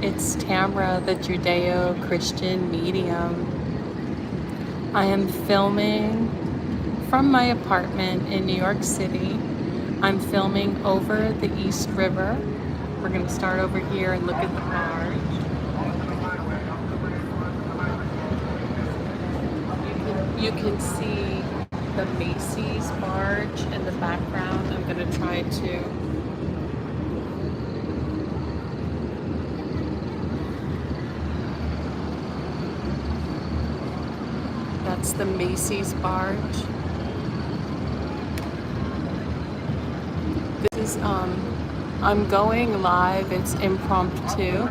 It's Tamra, the Judeo-Christian medium. I am filming from my apartment in New York City. I'm filming over the East River. We're going to start over here and look at the barge. You can see the Macy's barge in the background. I'm going to try to That's the Macy's barge. This is, I'm going live, it's impromptu.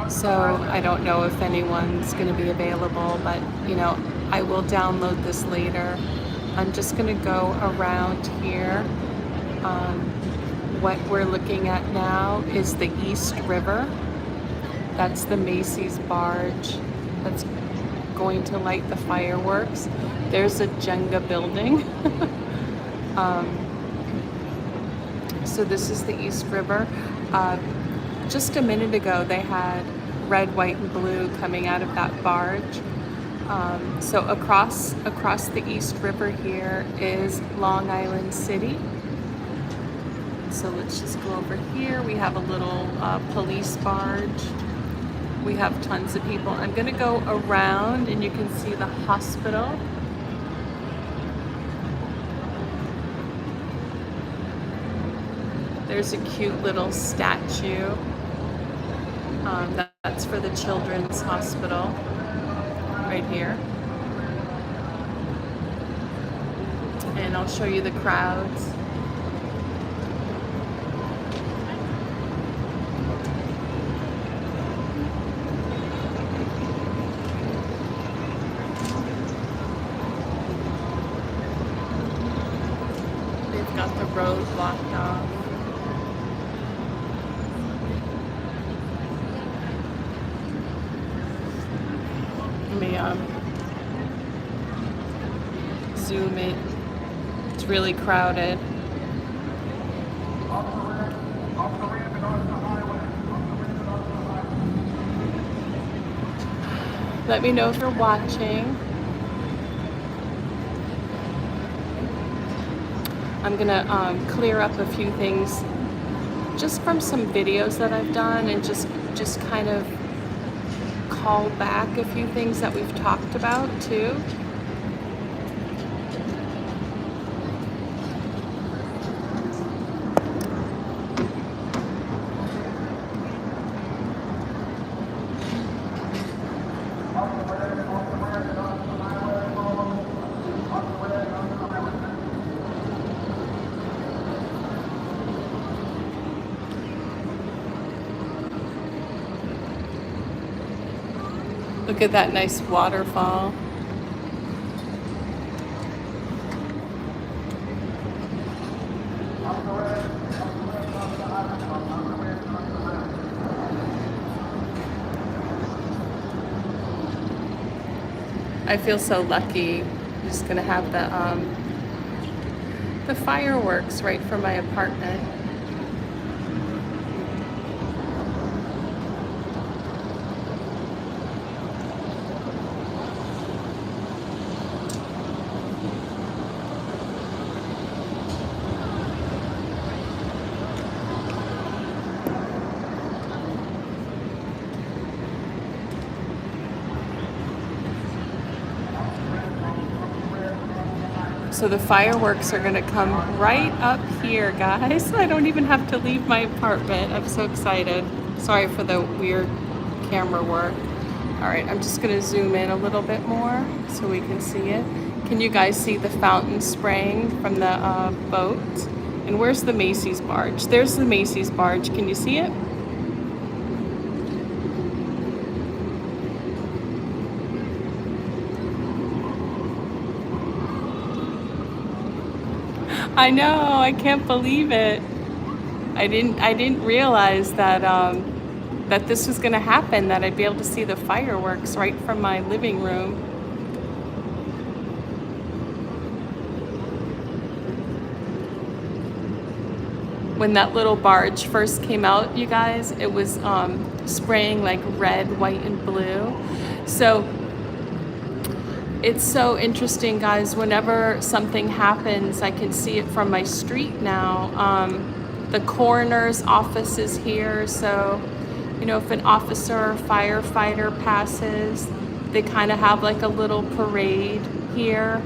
So I don't know if anyone's gonna be available, but you know, I will download this later. I'm just gonna go around here. What we're looking at now is the East River. That's the Macy's barge that's going to light the fireworks. There's a Jenga building. So this is the East River. Just a minute ago, they had red, white, and blue coming out of that barge. So across the East River here is Long Island City. So let's just go over here. We have a little police barge. We have tons of people. I'm gonna go around and you can see the hospital. There's a cute little statue. That's for the Children's Hospital right here. And I'll show you the crowds. They've got the road blocked off. Let me zoom in. It's really crowded. Let me know if you're watching. I'm gonna clear up a few things just from some videos that I've done and just kind of call back a few things that we've talked about too. Look at that nice waterfall. I feel so lucky. I'm just gonna have the fireworks right from my apartment. So the fireworks are gonna come right up here, guys. I don't even have to leave my apartment. I'm so excited. Sorry for the weird camera work. All right, I'm just gonna zoom in a little bit more so we can see it. Can you guys see the fountain spraying from the boat? And where's the Macy's barge? There's the Macy's barge. Can you see it? I know, I can't believe it. I didn't realize that that this was gonna happen, that I'd be able to see the fireworks right from my living room. when that little barge first came out, you guys, it was spraying like red, white, and blue. So it's so interesting, guys. Whenever something happens, I can see it from my street now. The coroner's office is here, so you know, if an officer or firefighter passes, they kind of have like a little parade here.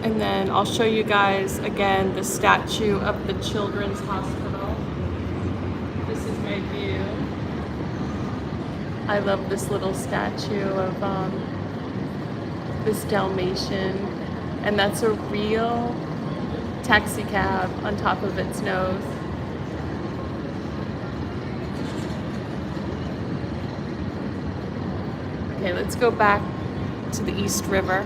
And then I'll show you guys again the statue of the Children's Hospital. This is my view. I love this little statue of this Dalmatian, and that's a real taxi cab on top of its nose. Okay, let's go back to the East River.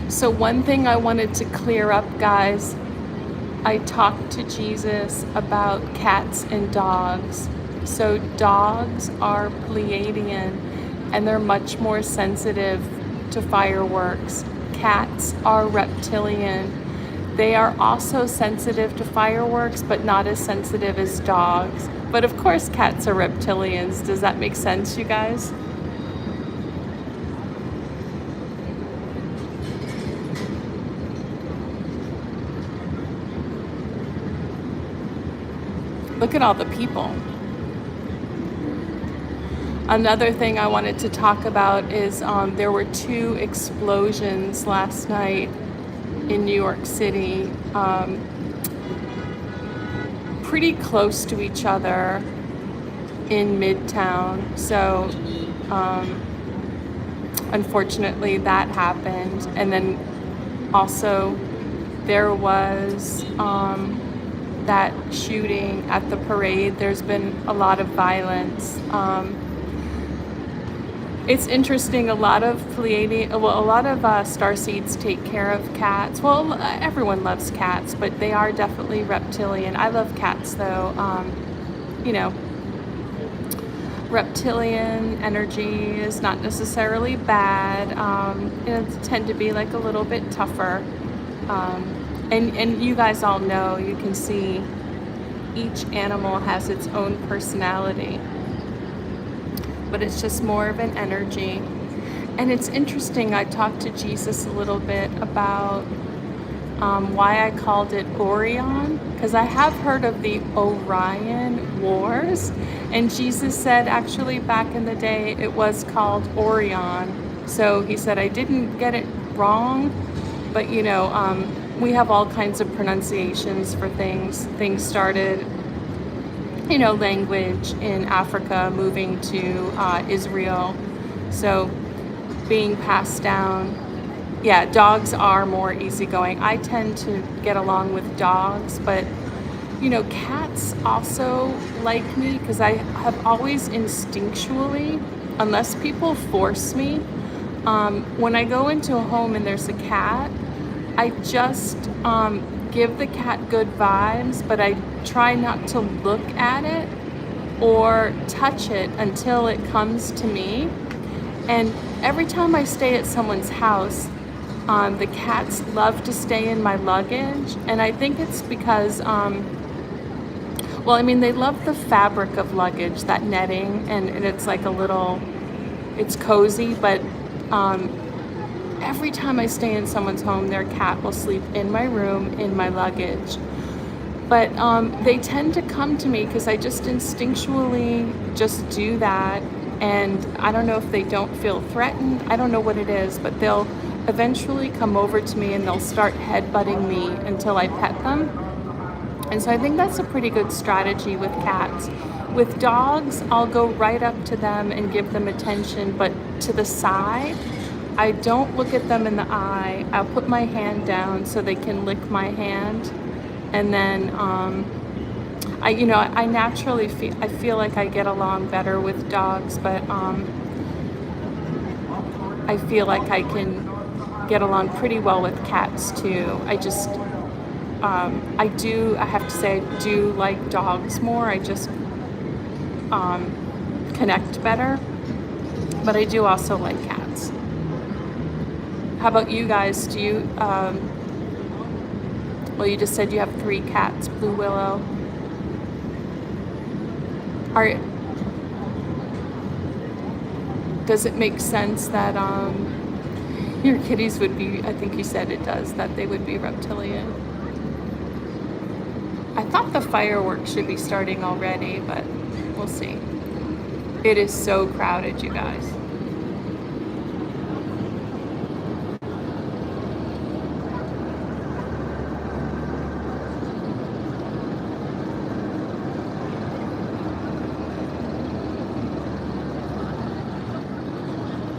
So one thing I wanted to clear up, guys, I talked to Jesus about cats and dogs. So dogs are Pleiadian and they're much more sensitive to fireworks. Cats are reptilian. They are also sensitive to fireworks, but not as sensitive as dogs. But of course cats are reptilians. Does that make sense, you guys? Look at all the people. Another thing I wanted to talk about is there were 2 explosions last night in New York City, pretty close to each other in Midtown. So unfortunately that happened. And then also there was that shooting at the parade. There's been a lot of violence. It's interesting, a lot of starseeds take care of cats. Well, everyone loves cats, but they are definitely reptilian. I love cats though. You know, reptilian energy is not necessarily bad. It tend to be like a little bit tougher. And you guys all know, you can see each animal has its own personality, but it's just more of an energy. And it's interesting, I talked to Jesus a little bit about why I called it Orion, because I have heard of the Orion Wars, and Jesus said actually back in the day it was called Orion. So he said I didn't get it wrong, but you know, we have all kinds of pronunciations for things. Things started, you know, language in Africa moving to Israel. So being passed down. Yeah, dogs are more easygoing. I tend to get along with dogs, but you know, cats also like me because I have always instinctually, unless people force me, when I go into a home and there's a cat, I just give the cat good vibes, but I try not to look at it or touch it until it comes to me. And every time I stay at someone's house, the cats love to stay in my luggage. And I think it's because, well, I mean, they love the fabric of luggage, that netting, and it's like a little, it's cozy, but every time I stay in someone's home, their cat will sleep in my room, in my luggage. But they tend to come to me because I just instinctually just do that. And I don't know if they don't feel threatened. I don't know what it is, but they'll eventually come over to me and they'll start headbutting me until I pet them. And so I think that's a pretty good strategy with cats. With dogs, I'll go right up to them and give them attention, but to the side, I don't look at them in the eye. I'll put my hand down so they can lick my hand. And then I naturally feel like I get along better with dogs, but I feel like I can get along pretty well with cats too. I just I have to say, I do like dogs more. I just connect better. But I do also like cats. How about you guys? Do you, well, you just said you have 3 cats, Blue Willow. Are, does it make sense that your kitties would be, I think you said it does, that they would be reptilian? I thought the fireworks should be starting already, but we'll see. It is so crowded, you guys.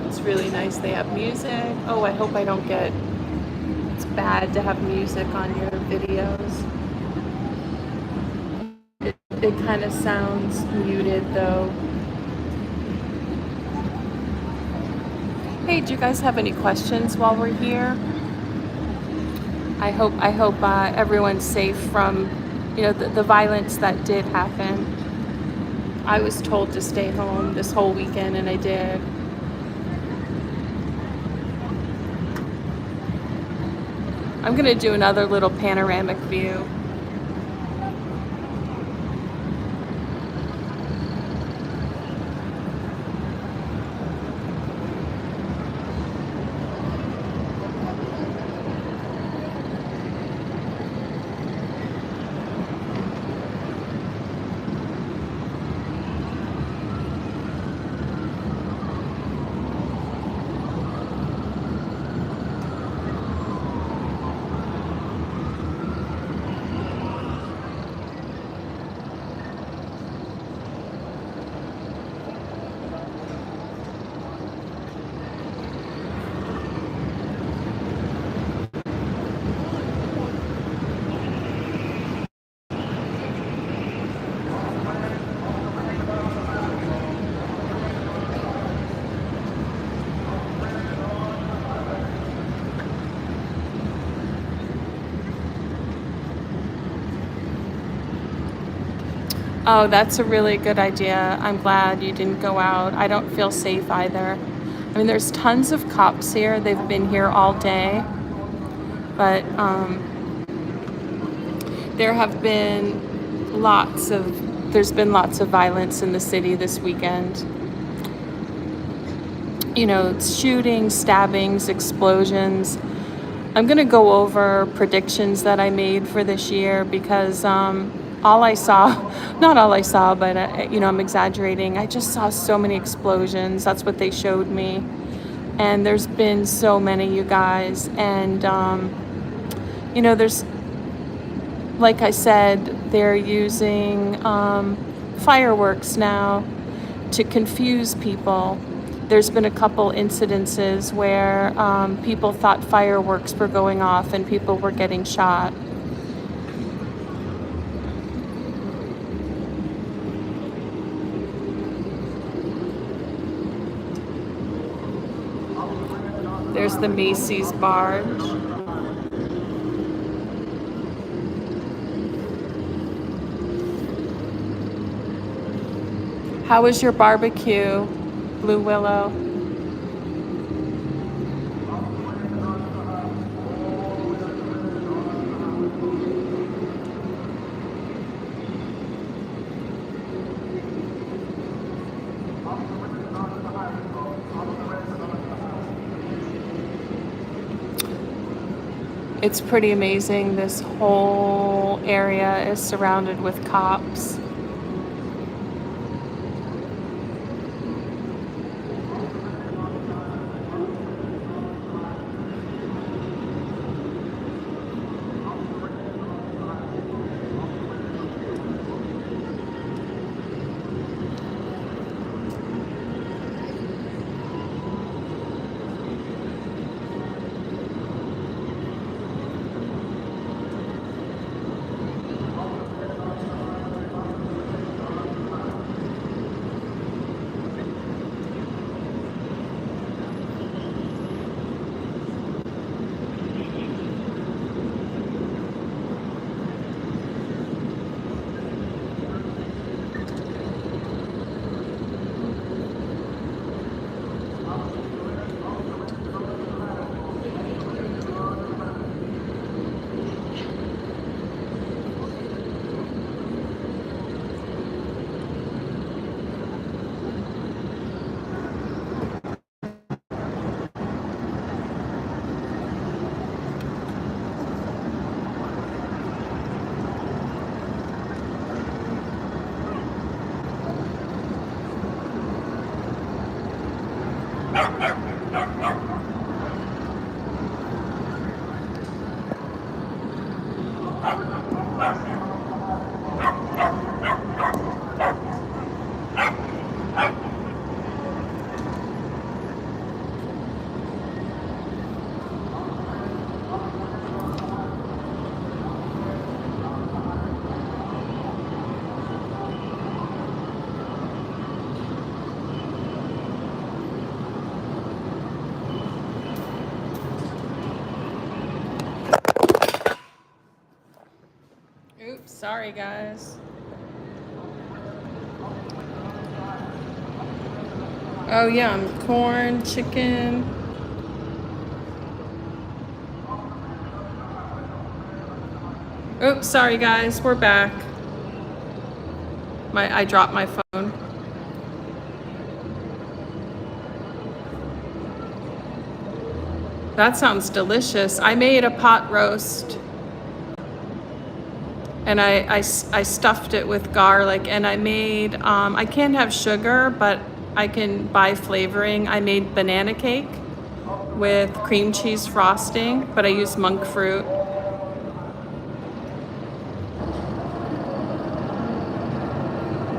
It's really nice. They have music. Oh, I hope I don't get, it's bad to have music on your videos. It kind of sounds muted though. Hey, do you guys have any questions while we're here? I hope everyone's safe from, the violence that did happen. I was told to stay home this whole weekend, and I did. I'm gonna do another little panoramic view. Oh, that's a really good idea. I'm glad you didn't go out. I don't feel safe either. I mean, there's tons of cops here. They've been here all day. But there's been lots of violence in the city this weekend. Shootings, stabbings, explosions. I'm gonna go over predictions that I made for this year because all I saw, not all I saw, but I'm exaggerating. I just saw so many explosions. That's what they showed me. And there's been so many, you guys. And, there's, like I said, they're using fireworks now to confuse people. There's been a couple incidences where people thought fireworks were going off and people were getting shot. There's the Macy's barge. How was your barbecue, Blue Willow? It's pretty amazing. This whole area is surrounded with cops. Oops, sorry guys. Oh yeah, corn, chicken. Oops, sorry guys, we're back. I dropped my phone. That sounds delicious. I made a pot roast and I stuffed it with garlic, and I made, I can't have sugar, but I can buy flavoring. I made banana cake with cream cheese frosting, but I used monk fruit.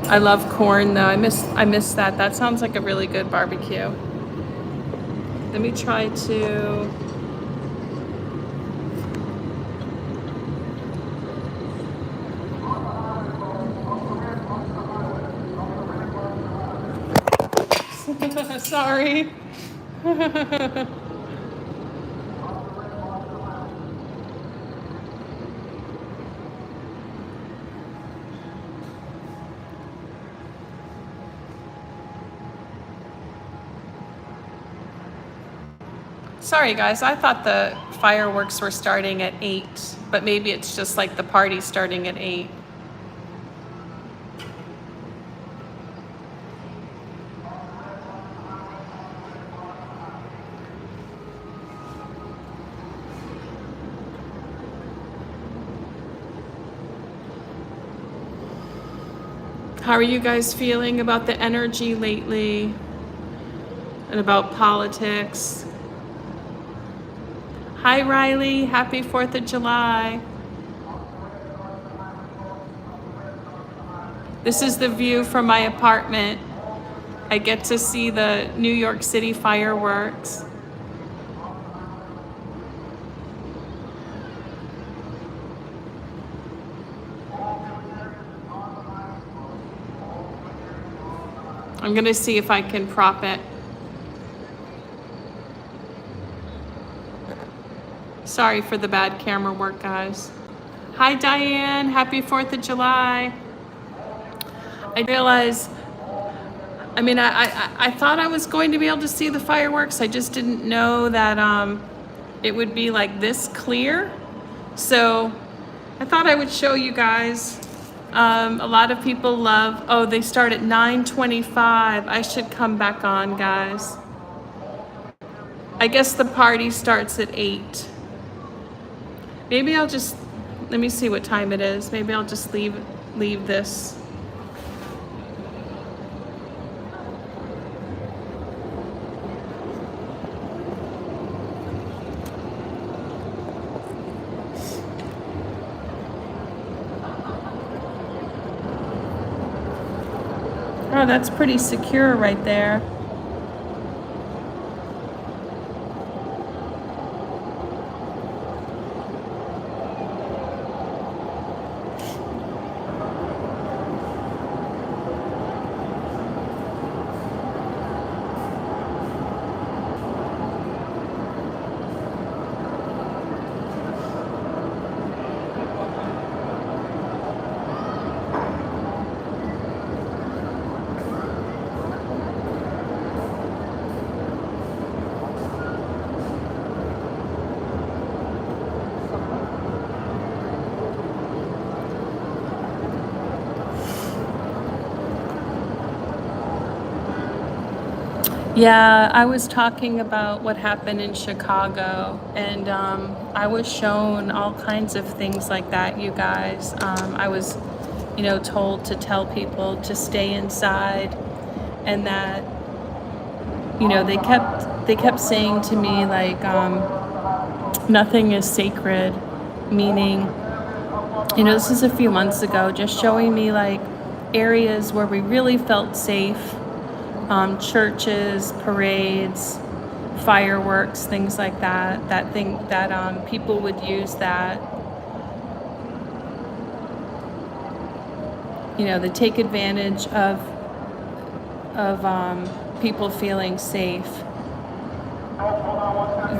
I love corn though. I miss that. That sounds like a really good barbecue. Let me try to. Sorry. Sorry guys, I thought the fireworks were starting at 8, but maybe it's just like the party starting at 8. How are you guys feeling about the energy lately and about politics? Hi Riley, happy 4th of July. This is the view from my apartment. I get to see the New York City fireworks. I'm gonna see if I can prop it. Sorry for the bad camera work, guys. Hi Diane, happy 4th of July. I realize, I mean, I thought I was going to be able to see the fireworks. I just didn't know that it would be like this clear. So I thought I would show you guys. A lot of people love, oh, they start at 9:25. I should come back on, guys. I guess the party starts at 8. Maybe I'll just, let me see what time it is. Maybe I'll just leave this. Oh, that's pretty secure right there. Yeah, I was talking about what happened in Chicago, and I was shown all kinds of things like that, you guys. I was, told to tell people to stay inside, and that they kept saying to me like, nothing is sacred, meaning, this is a few months ago, just showing me like areas where we really felt safe, churches, parades, fireworks, things like that. That people would use that, to take advantage of people feeling safe.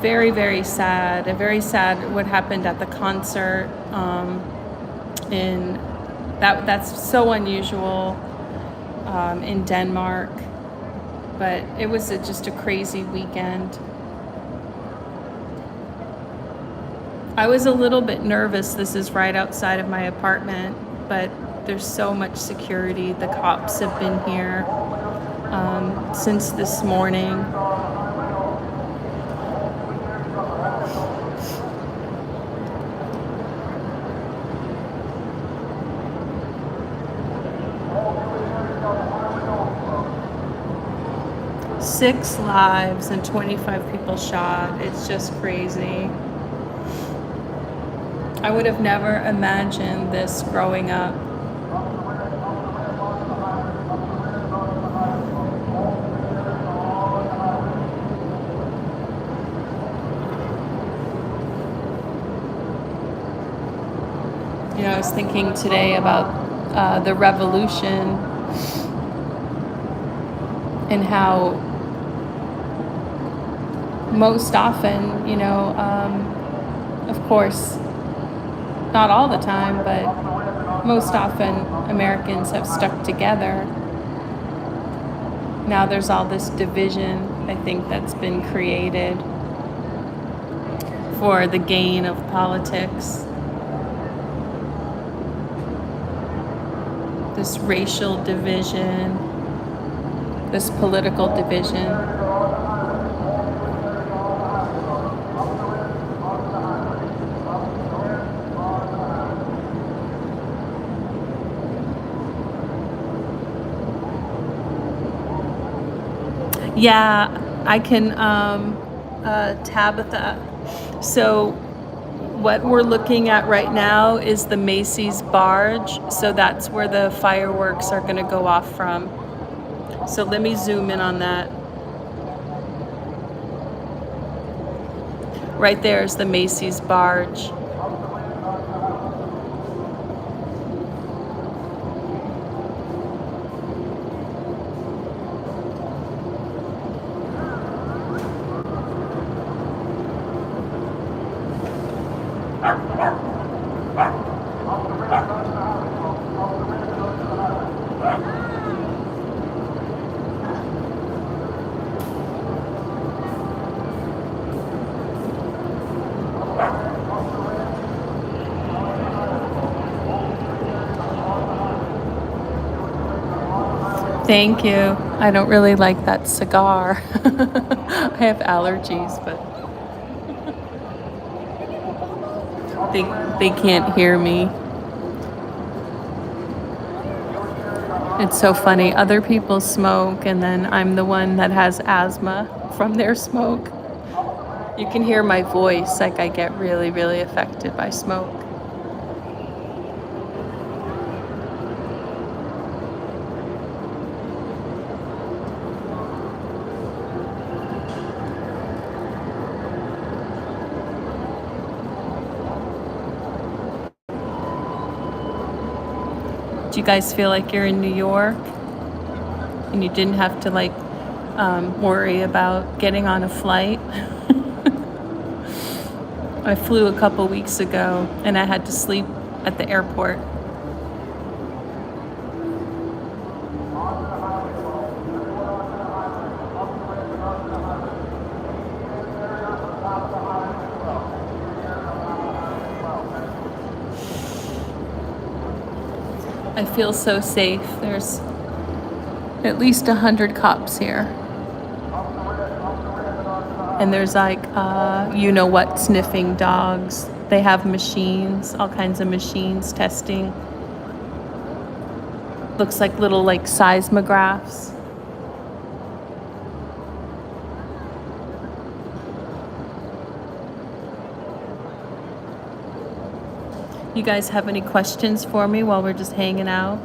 Very, very sad. Very sad what happened at the concert. In that's so unusual in Denmark, but it was just a crazy weekend. I was a little bit nervous. This is right outside of my apartment, but there's so much security. The cops have been here since this morning. Six lives and 25 people shot. It's just crazy. I would have never imagined this growing up. I was thinking today about the revolution and how most often, of course, not all the time, but most often Americans have stuck together. Now there's all this division, I think, that's been created for the gain of politics. This racial division, this political division. Yeah, I can, Tabitha. So what we're looking at right now is the Macy's barge. So that's where the fireworks are going to go off from. So let me zoom in on that. Right there is the Macy's barge. Thank you. I don't really like that cigar. I have allergies, but they can't hear me. It's so funny. Other people smoke, and then I'm the one that has asthma from their smoke. You can hear my voice, like I get really, really affected by smoke. Do you guys feel like you're in New York and you didn't have to worry about getting on a flight? I flew a couple weeks ago and I had to sleep at the airport. I feel so safe. There's at least 100 cops here. And there's what, sniffing dogs. They have machines, all kinds of machines testing. Looks like little seismographs. You guys have any questions for me while we're just hanging out?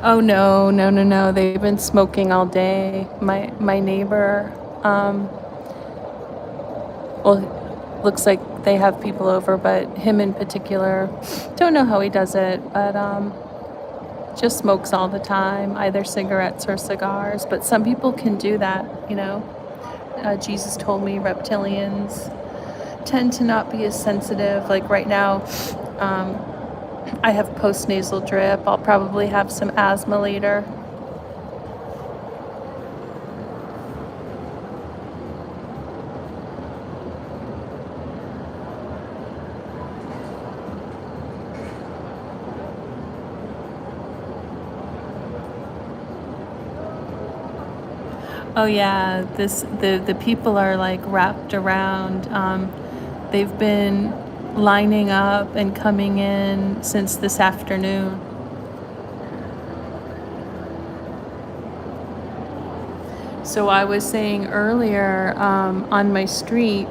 Oh no, no, no, no. They've been smoking all day. My neighbor, well, looks like they have people over, but him in particular, don't know how he does it, but just smokes all the time, either cigarettes or cigars. But some people can do that, you know. Jesus told me reptilians tend to not be as sensitive. Like right now, I have postnasal drip. I'll probably have some asthma later. Oh yeah, the people are like wrapped around. They've been lining up and coming in since this afternoon. So I was saying earlier, on my street,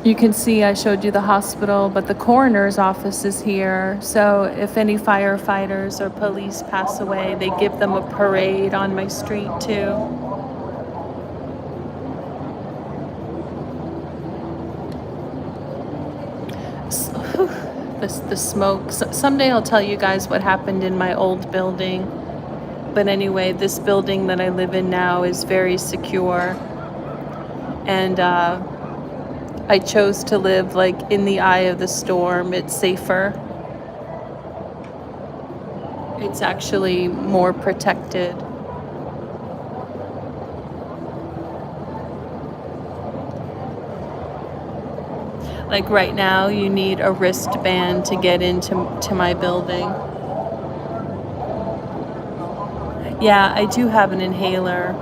you can see I showed you the hospital, but the coroner's office is here. So if any firefighters or police pass away, they give them a parade on my street too. The smoke. Someday I'll tell you guys what happened in my old building. But anyway, this building that I live in now is very secure. And I chose to live like in the eye of the storm. It's safer. It's actually more protected. Like right now, you need a wristband to get into my building. Yeah, I do have an inhaler.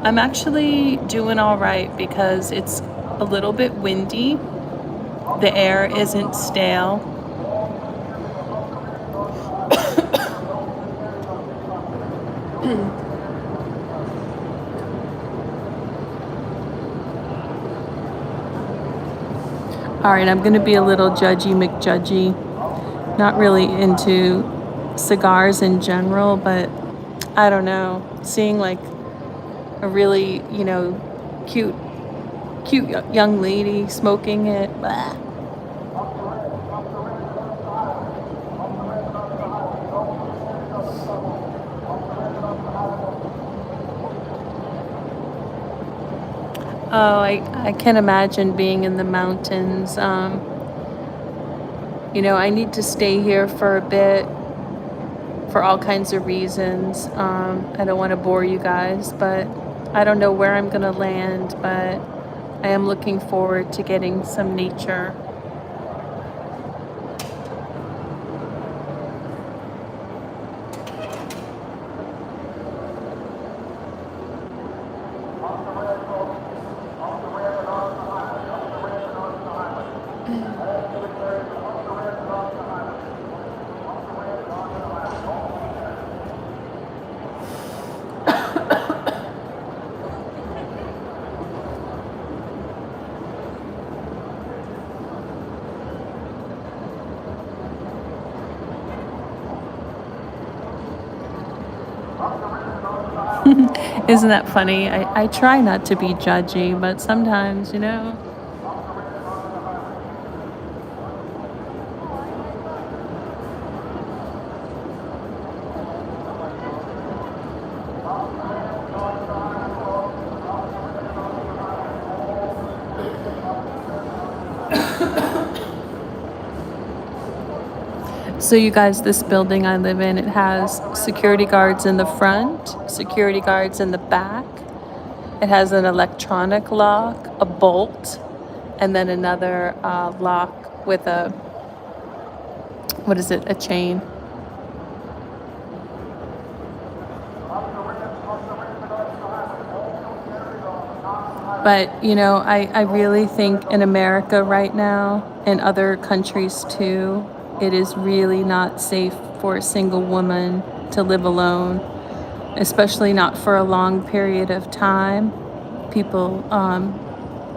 I'm actually doing all right because it's a little bit windy. The air isn't stale. All right, I'm going to be a little judgy McJudgy. Not really into cigars in general, but I don't know. Seeing like a really, you know, cute young lady smoking it. Blah. Oh, I can imagine being in the mountains. You know, I need to stay here for a bit for all kinds of reasons. I don't want to bore you guys, but I don't know where I'm going to land, but I am looking forward to getting some nature. Isn't that funny? I try not to be judgy, but sometimes, you know. So you guys, this building I live in, it has security guards in the front, security guards in the back. It has an electronic lock, a bolt, and then another lock with a, what is it, a chain. But, you know, I really think in America right now, and other countries too, it is really not safe for a single woman to live alone, especially not for a long period of time. People,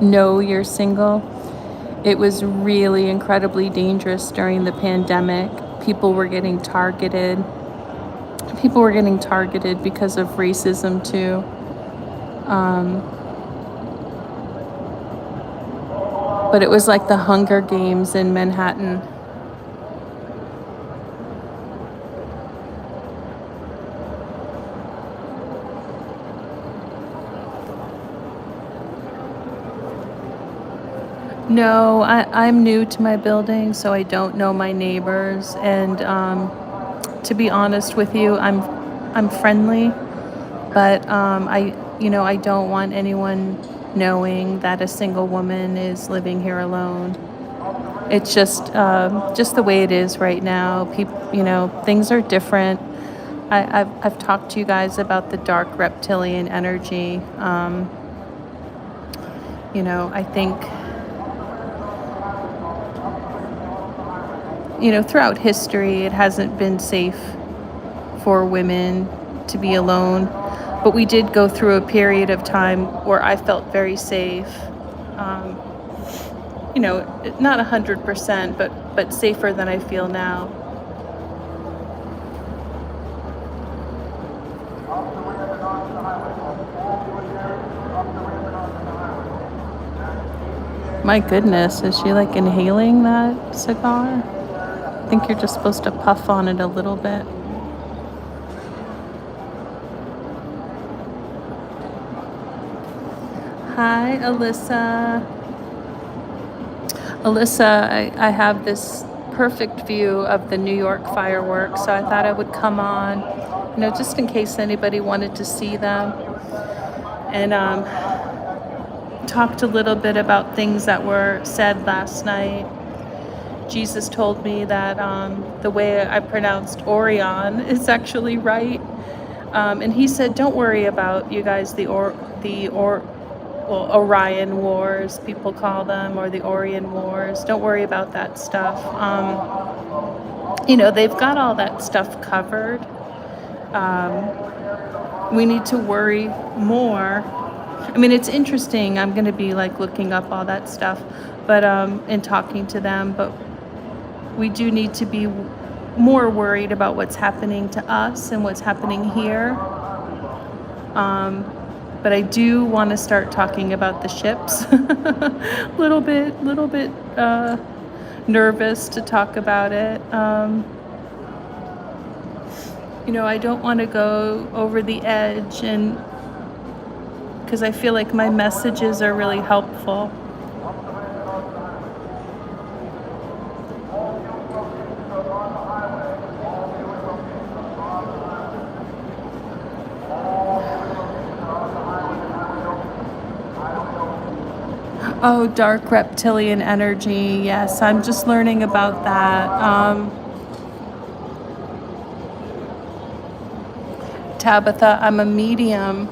know you're single. It was really incredibly dangerous during the pandemic. People were getting targeted. People were getting targeted because of racism too. But it was like the Hunger Games in Manhattan. No, I'm new to my building, so I don't know my neighbors. And to be honest with you, I'm friendly, but I don't want anyone knowing that a single woman is living here alone. It's just the way it is right now. People, things are different. I've talked to you guys about the dark reptilian energy. I think throughout history, it hasn't been safe for women to be alone. But we did go through a period of time where I felt very safe. Um, Not 100%, but safer than I feel now. My goodness, is she like inhaling that cigar? I think you're just supposed to puff on it a little bit. Hi, Alyssa. Alyssa, I have this perfect view of the New York fireworks, so I thought I would come on, just in case anybody wanted to see them. And talked a little bit about things that were said last night. Jesus told me that the way I pronounced Orion is actually right. And he said, don't worry about, you guys, Orion Wars, people call them, or the Orion Wars. Don't worry about that stuff. They've got all that stuff covered. We need to worry more. I mean, it's interesting. I'm going to be like looking up all that stuff, but and talking to them. But we do need to be more worried about what's happening to us and what's happening here. But I do want to start talking about the ships. little bit nervous to talk about it. I don't want to go over the edge, and because I feel like my messages are really helpful. Oh, dark reptilian energy. Yes, I'm just learning about that. Tabitha, I'm a medium.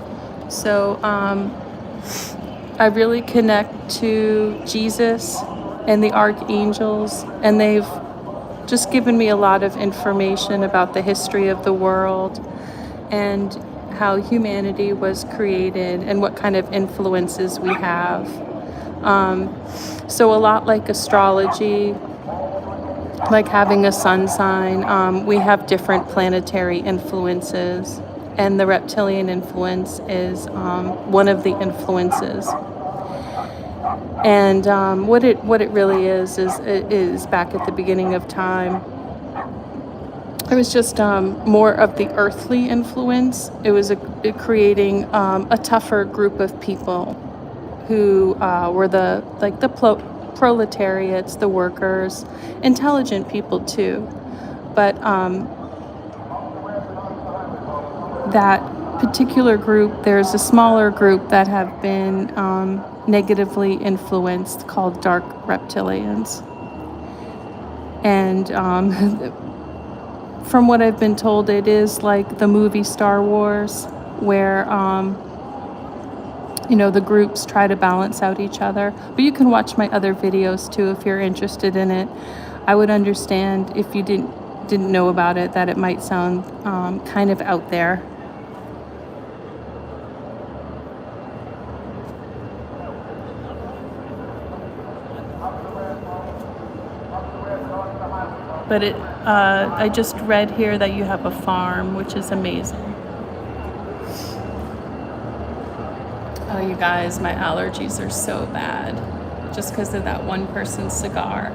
So I really connect to Jesus and the archangels, and they've just given me a lot of information about the history of the world and how humanity was created and what kind of influences we have. So a lot like astrology, like having a sun sign, we have different planetary influences, and the reptilian influence is one of the influences. And what it really is back at the beginning of time, it was just more of the earthly influence. It was creating a tougher group of people who were the proletariats, the workers, intelligent people too. But that particular group, there's a smaller group that have been negatively influenced called dark reptilians. And from what I've been told, it is like the movie Star Wars, where the groups try to balance out each other. But you can watch my other videos too if you're interested in it. I would understand if you didn't know about it, that it might sound kind of out there. But I just read here that you have a farm, which is amazing. Oh, you guys, my allergies are so bad just because of that one person's cigar.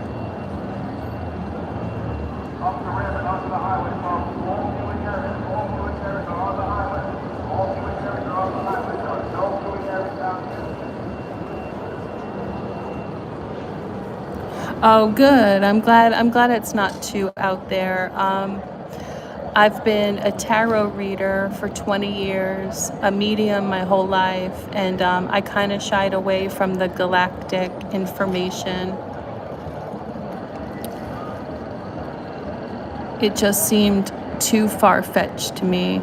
Oh, good. I'm glad it's not too out there. I've been a tarot reader for 20 years, a medium my whole life, and I kind of shied away from the galactic information. It just seemed too far-fetched to me.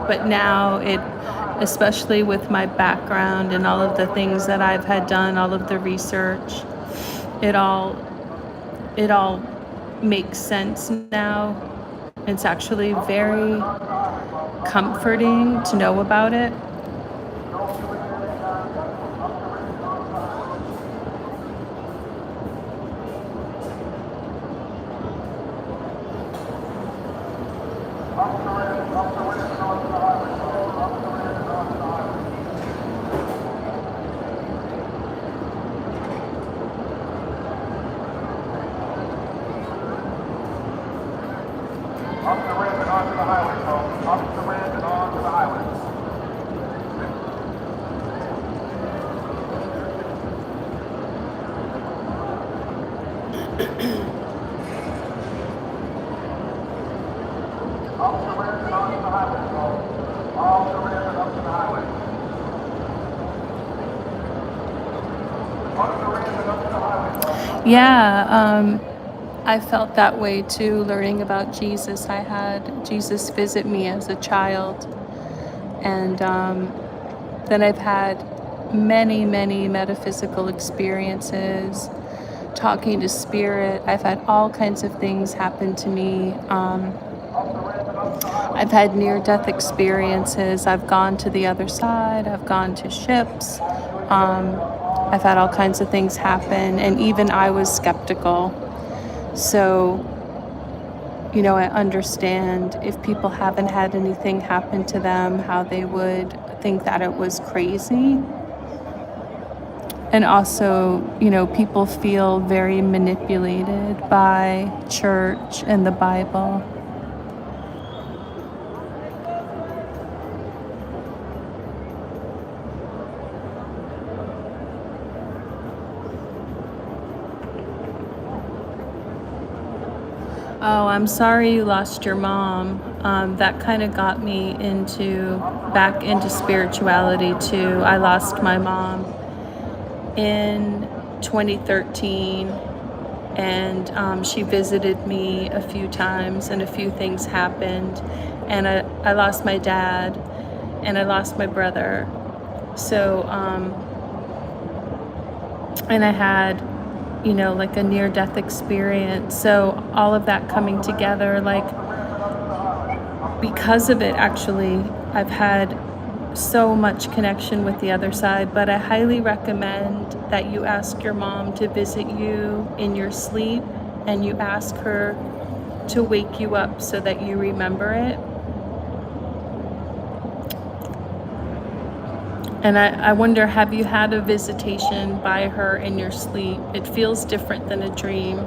But now especially with my background and all of the things that I've had done, all of the research, it all it all makes sense now. It's actually very comforting to know about it. Up the ramp and onto the highway, folks. Up the ramp and onto the highway. Up the ramp and onto the highway, folks. Off the ramp and up to the highway. Up the ramp and up to the highway, folks. Yeah, I felt that way too, learning about Jesus. I had Jesus visit me as a child, and then I've had many, many metaphysical experiences, talking to spirit. I've had all kinds of things happen to me. I've had near-death experiences. I've gone to the other side. I've gone to ships. I've had all kinds of things happen, and even I was skeptical. So, I understand if people haven't had anything happen to them, how they would think that it was crazy. And also, people feel very manipulated by church and the Bible. Oh, I'm sorry you lost your mom. That kind of got me back into spirituality too. I lost my mom in 2013, and she visited me a few times, and a few things happened. And I lost my dad, and I lost my brother. So, and I had like a near-death experience. So all of that coming together, like because of it, actually, I've had so much connection with the other side. But I highly recommend that you ask your mom to visit you in your sleep, and you ask her to wake you up so that you remember it. And I wonder, have you had a visitation by her in your sleep? It feels different than a dream.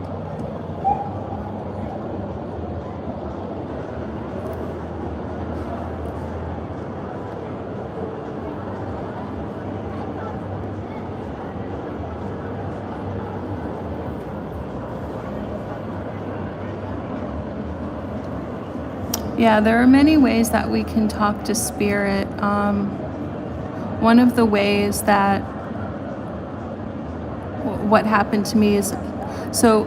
Yeah, there are many ways that we can talk to spirit. One of the ways that what happened to me is, so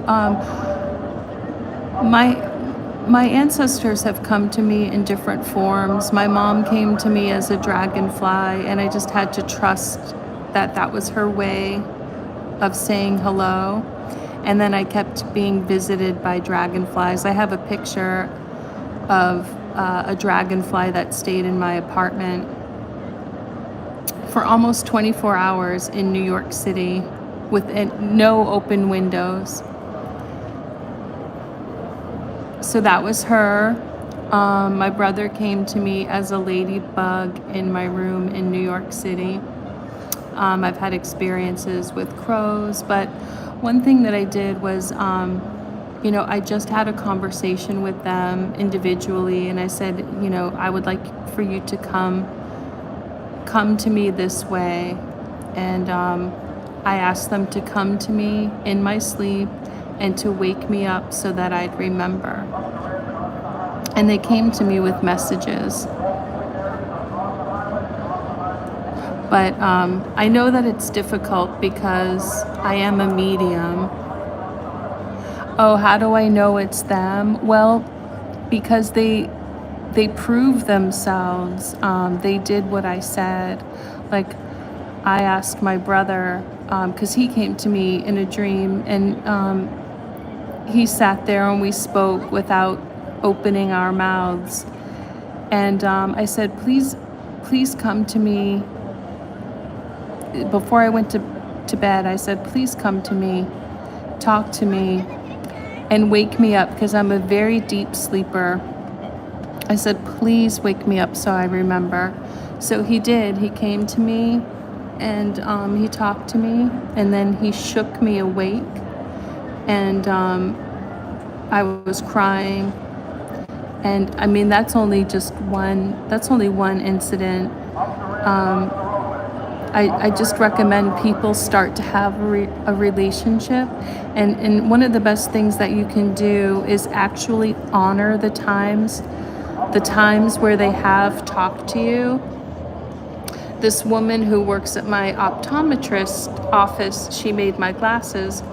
my ancestors have come to me in different forms. My mom came to me as a dragonfly, and I just had to trust that that was her way of saying hello. And then I kept being visited by dragonflies. I have a picture of a dragonfly that stayed in my apartment for almost 24 hours in New York City. with no open windows. So that was her. My brother came to me as a ladybug in my room in New York City. I've had experiences with crows, but one thing that I did was, I just had a conversation with them individually, and I said, I would like for you to come to me this way. And I asked them to come to me in my sleep and to wake me up so that I'd remember. And they came to me with messages. But I know that it's difficult because I am a medium. Oh, how do I know it's them? Well, because they prove themselves. They did what I said. Like, I asked my brother, because he came to me in a dream, and he sat there and we spoke without opening our mouths. And I said, please come to me. Before I went to bed, I said, please come to me, talk to me, and wake me up, because I'm a very deep sleeper. I said, please wake me up so I remember. So he did. He came to me and he talked to me, and then he shook me awake, and I was crying. And I mean, that's only one incident. I just recommend people start to have a relationship. And one of the best things that you can do is actually honor the times where they have talked to you. This woman who works at my optometrist office, she made my glasses.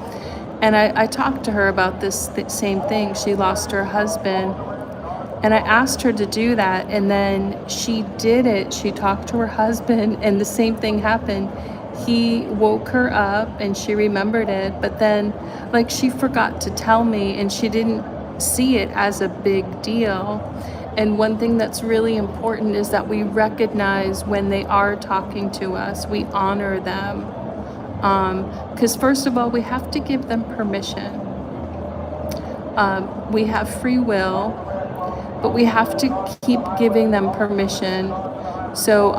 And I talked to her about this same thing. She lost her husband. And I asked her to do that, and then she did it. She talked to her husband, and the same thing happened. He woke her up, and she remembered it, but then, like, she forgot to tell me, and she didn't see it as a big deal. And one thing that's really important is that we recognize when they are talking to us. We honor them. Because first of all, we have to give them permission. We have free will, but we have to keep giving them permission. So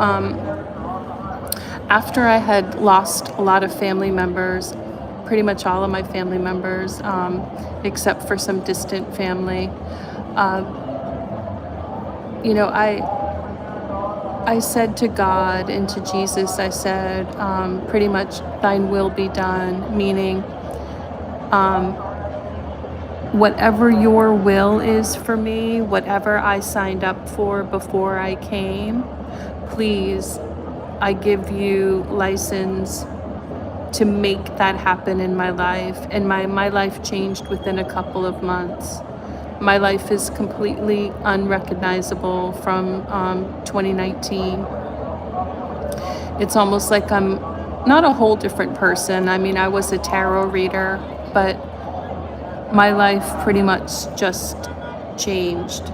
after I had lost a lot of family members, pretty much all of my family members, except for some distant family, I said to God and to Jesus, I said, pretty much, thine will be done, meaning whatever your will is for me, whatever I signed up for before I came, please, I give you license to make that happen in my life. And my life changed within a couple of months. My life is completely unrecognizable from 2019. It's almost like I'm not a whole different person. I mean, I was a tarot reader, but my life pretty much just changed.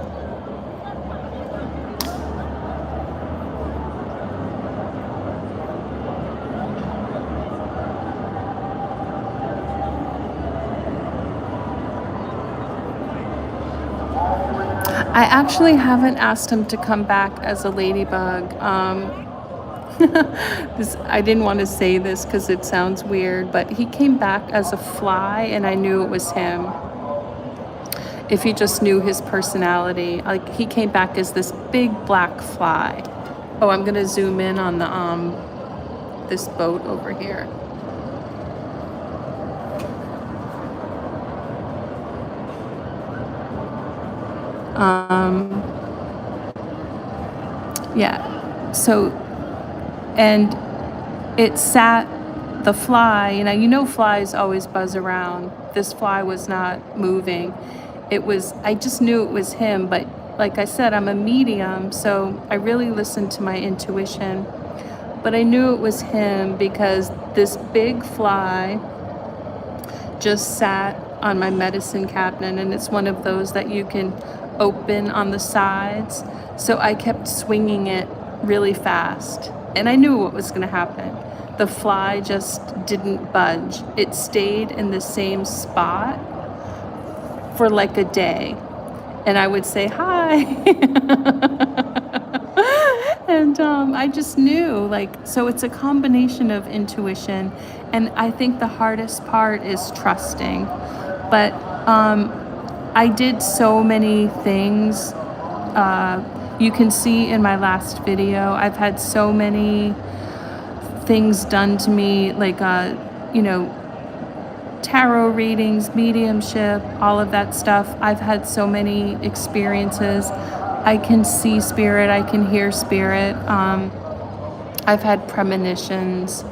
I actually haven't asked him to come back as a ladybug. I didn't want to say this because it sounds weird, but he came back as a fly, and I knew it was him. If you just knew his personality, like, he came back as this big black fly. Oh, I'm gonna zoom in on the this boat over here. Yeah. So, and it sat, the fly, flies always buzz around. This fly was not moving. I just knew it was him, but like I said, I'm a medium, so I really listened to my intuition. But I knew it was him because this big fly just sat on my medicine cabinet, and it's one of those that you can open on the sides. So I kept swinging it really fast, and I knew what was going to happen. the fly just didn't budge. It stayed in the same spot for like a day. And I would say, hi. And I just knew, like, so it's a combination of intuition. And I think the hardest part is trusting. But I did so many things. You can see in my last video, I've had so many things done to me, like, you know, tarot readings, mediumship, all of that stuff. I've had so many experiences. I can see spirit, I can hear spirit. I've had premonitions,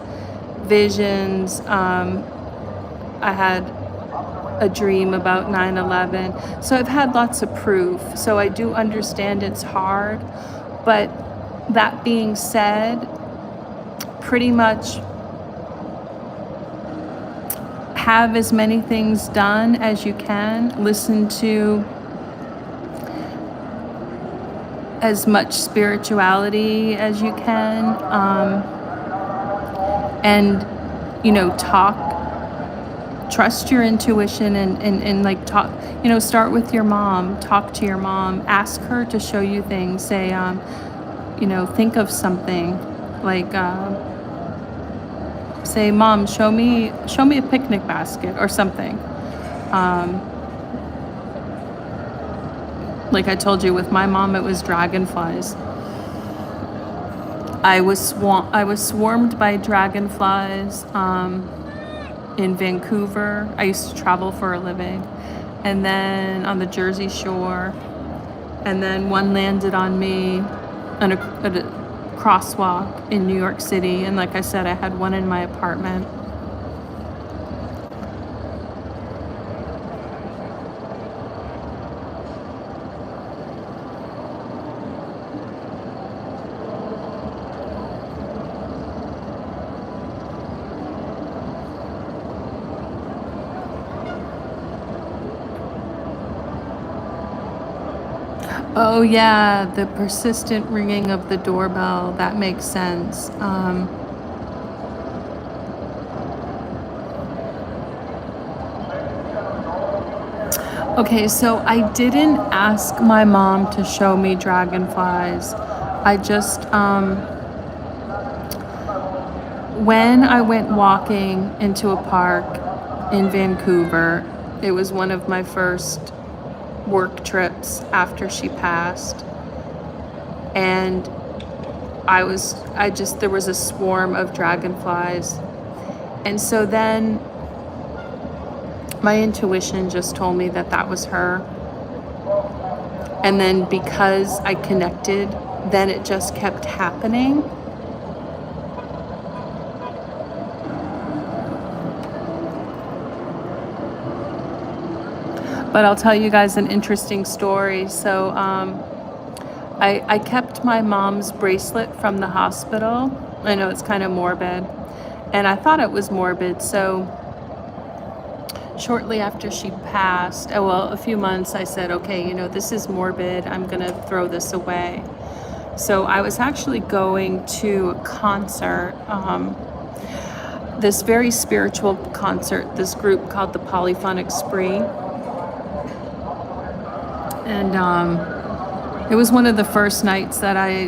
visions. I had a dream about 9/11. So I've had lots of proof. So I do understand it's hard. But that being said, pretty much have as many things done as you can. Listen to as much spirituality as you can. And, you know, trust your intuition and like talk, you know, start with your mom, talk to your mom, ask her to show you things. Say, you know, think of something like, say, Mom, show me a picnic basket or something. Like I told you, with my mom, it was dragonflies. I was swarmed by dragonflies in Vancouver. I used to travel for a living. And then on the Jersey Shore. And then one landed on me at a crosswalk in New York City. And like I said, I had one in my apartment. Oh yeah, the persistent ringing of the doorbell, that makes sense. Okay, so I didn't ask my mom to show me dragonflies. I just, when I went walking into a park in Vancouver, it was one of my first work trips after she passed. And there was a swarm of dragonflies. And so then my intuition just told me that that was her. And then because I connected, then it just kept happening. But I'll tell you guys an interesting story. So I kept my mom's bracelet from the hospital. I know it's kind of morbid. And I thought it was morbid. So shortly after she passed, a few months, I said, okay, you know, this is morbid. I'm going to throw this away. So I was actually going to a concert, this very spiritual concert, this group called the Polyphonic Spree. And it was one of the first nights that I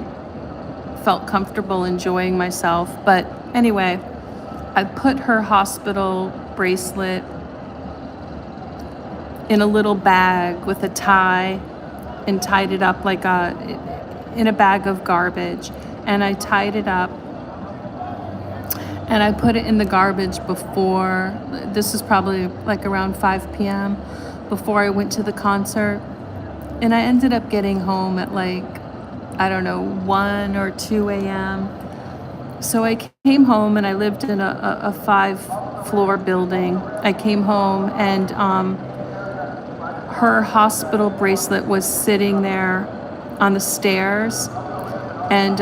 felt comfortable enjoying myself. But anyway, I put her hospital bracelet in a little bag with a tie and tied it up like in a bag of garbage. And I tied it up and I put it in the garbage before, this was probably like around 5 p.m. before I went to the concert. And I ended up getting home at like, I don't know, 1 or 2 a.m. So I came home and I lived in a 5-floor building. I came home and her hospital bracelet was sitting there on the stairs. And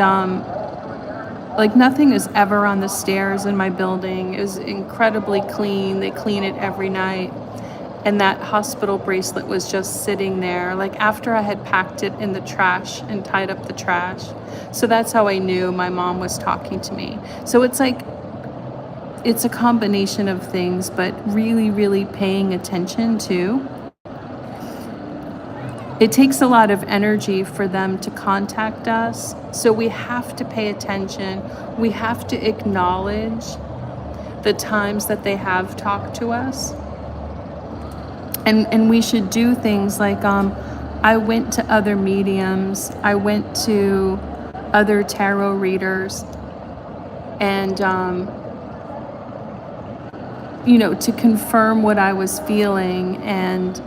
like nothing is ever on the stairs in my building. It was incredibly clean. They clean it every night. And that hospital bracelet was just sitting there, like after I had packed it in the trash and tied up the trash. So that's how I knew my mom was talking to me. So it's like it's a combination of things, but really, really paying attention to. It takes a lot of energy for them to contact us, so we have to pay attention. We have to acknowledge the times that they have talked to us. And we should do things like I went to other mediums, I went to other tarot readers, and you know, to confirm what I was feeling, and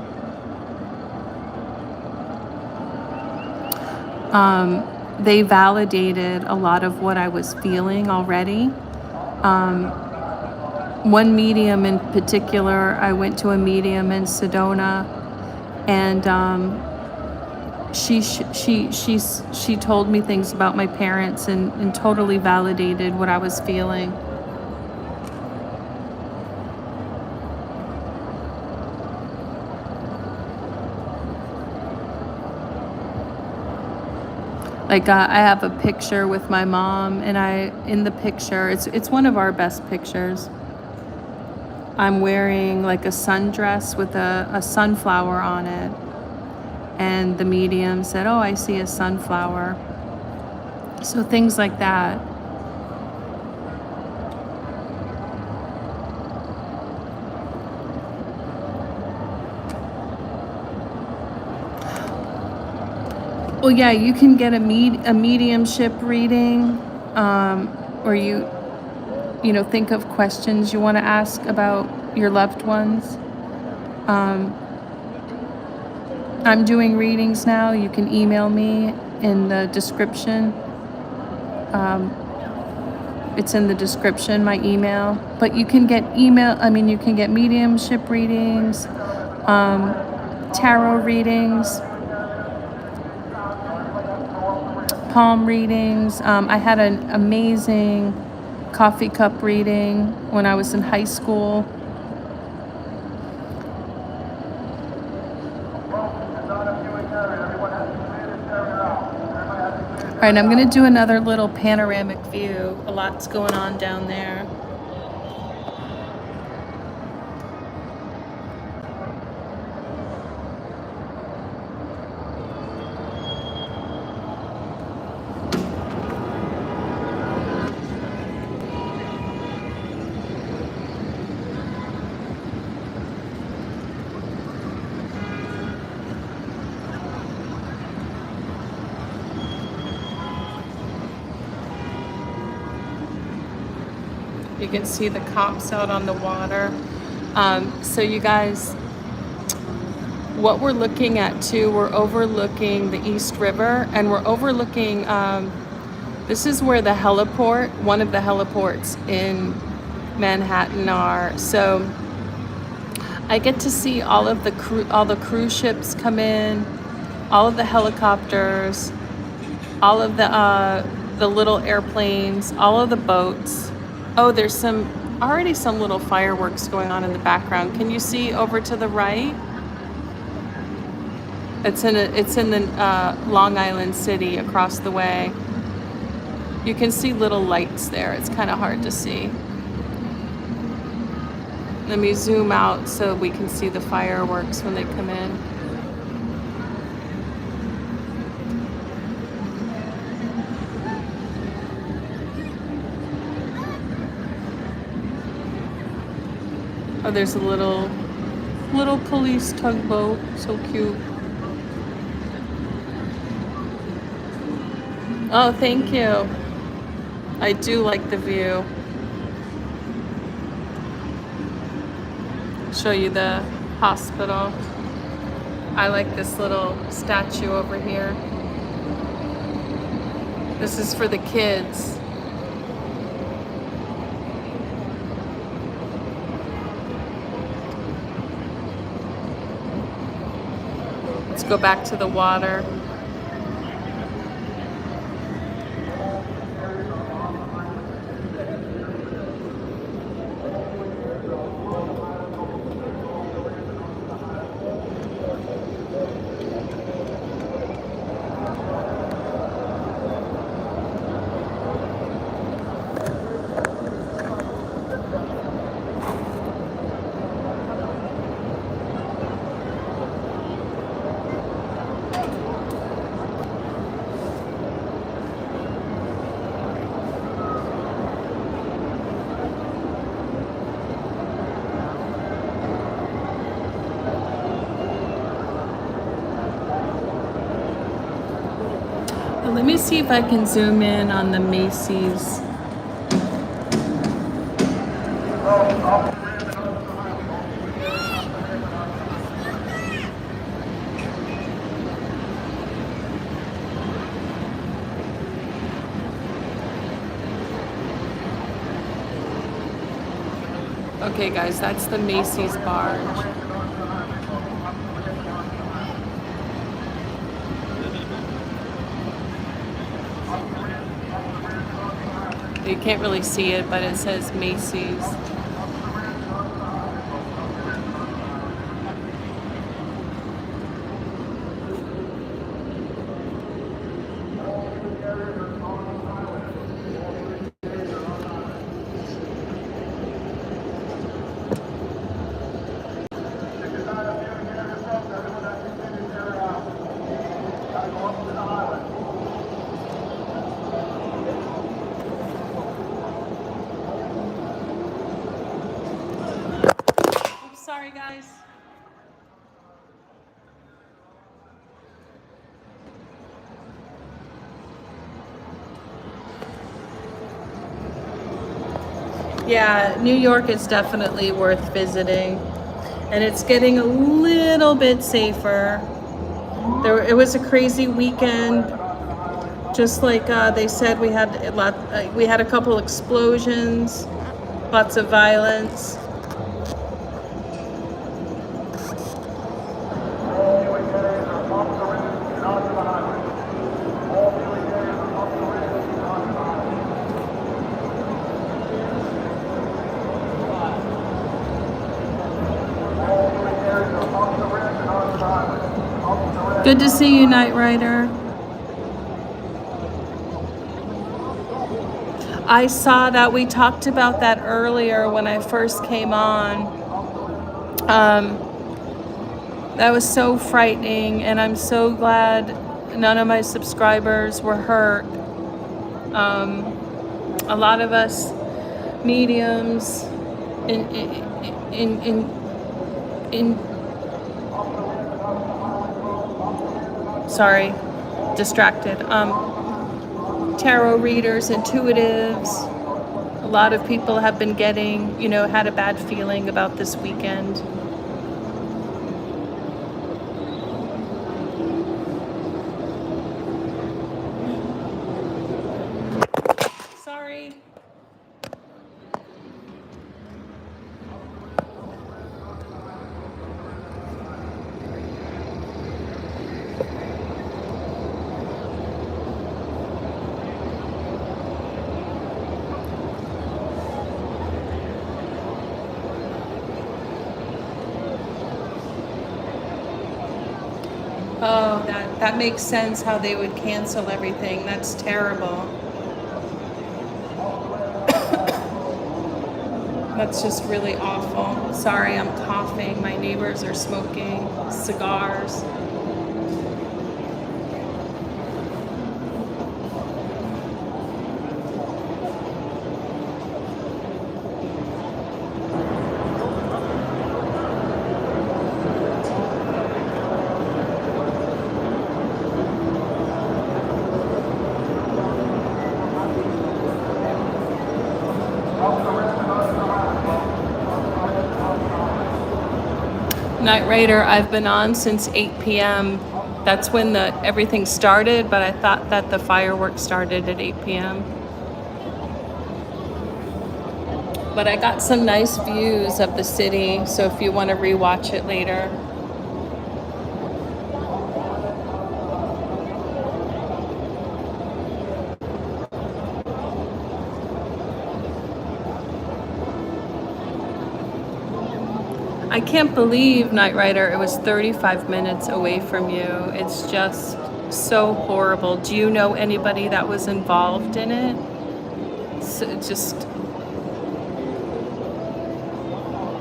they validated a lot of what I was feeling already. One medium in particular, I went to a medium in Sedona, and she told me things about my parents, and totally validated what I was feeling. Like I have a picture with my mom, and in the picture, it's one of our best pictures. I'm wearing like a sundress with a sunflower on it. And the medium said, "Oh, I see a sunflower." So things like that. Well, yeah, you can get a mediumship reading, or you know, think of questions you want to ask about your loved ones. I'm doing readings now. You can email me in the description. It's in the description, my email. But you can get you can get mediumship readings, tarot readings, palm readings. I had an amazing coffee cup reading when I was in high school. All right, I'm going to do another little panoramic view. A lot's going on down there. You can see the cops out on the water. So you guys, what we're looking at too, we're overlooking the East River, and we're overlooking, this is where the heliport, one of the heliports in Manhattan are. So I get to see all the cruise ships come in, all of the helicopters, all of the little airplanes, all of the boats. Oh, there's already some little fireworks going on in the background. Can you see over to the right? It's in the Long Island City across the way. You can see little lights there. It's kind of hard to see. Let me zoom out so we can see the fireworks when they come in. Oh, there's a little police tugboat. So cute. Oh, thank you. I do like the view. Show you the hospital. I like this little statue over here. This is for the kids. Let's go back to the water. Let me see if I can zoom in on the Macy's. Okay, guys, that's the Macy's barge. You can't really see it, but it says Macy's. Oops, sorry, guys. Yeah, New York is definitely worth visiting, and it's getting a little bit safer. It was a crazy weekend. Just like they said, we had a couple explosions, lots of violence. Good to see you, Knight Rider. I saw that. We talked about that earlier when I first came on. That was so frightening, and I'm so glad none of my subscribers were hurt. A lot of us mediums sorry, distracted. Tarot readers, intuitives. A lot of people have been getting, had a bad feeling about this weekend. Sorry. Oh, that makes sense how they would cancel everything. That's terrible. That's just really awful. Sorry, I'm coughing. My neighbors are smoking cigars. Knight Rider, I've been on since 8 p.m. That's when everything started, but I thought that the fireworks started at 8 p.m. But I got some nice views of the city, so if you want to rewatch it later. I can't believe, Knight Rider, it was 35 minutes away from you. It's just so horrible. Do you know anybody that was involved in it? It's just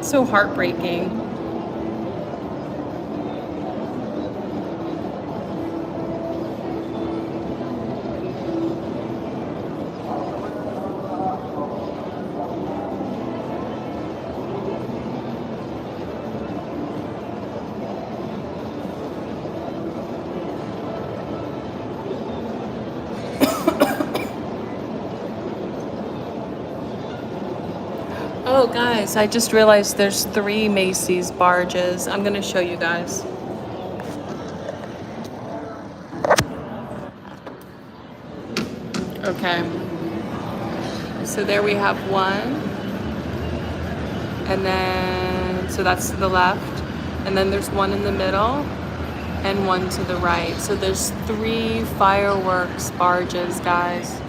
so heartbreaking. Oh, guys, I just realized there's 3 Macy's barges. I'm gonna show you guys. Okay. So there we have one. And then, so that's to the left. And then there's one in the middle and one to the right. So there's 3 fireworks barges, guys.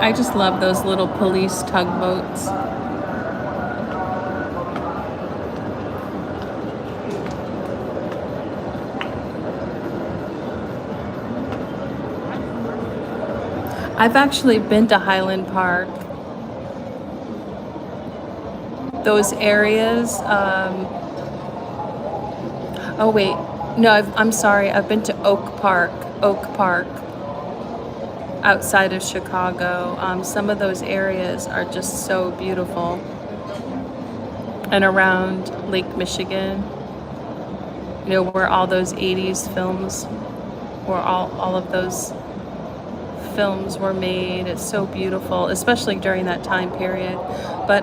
I just love those little police tugboats. I've actually been to Highland Park. Those areas, oh wait, no, I'm sorry, I've been to Oak Park, outside of Chicago. Some of those areas are just so beautiful. And around Lake Michigan, you know, where all those 80s films, where all of those films were made. It's so beautiful, especially during that time period. But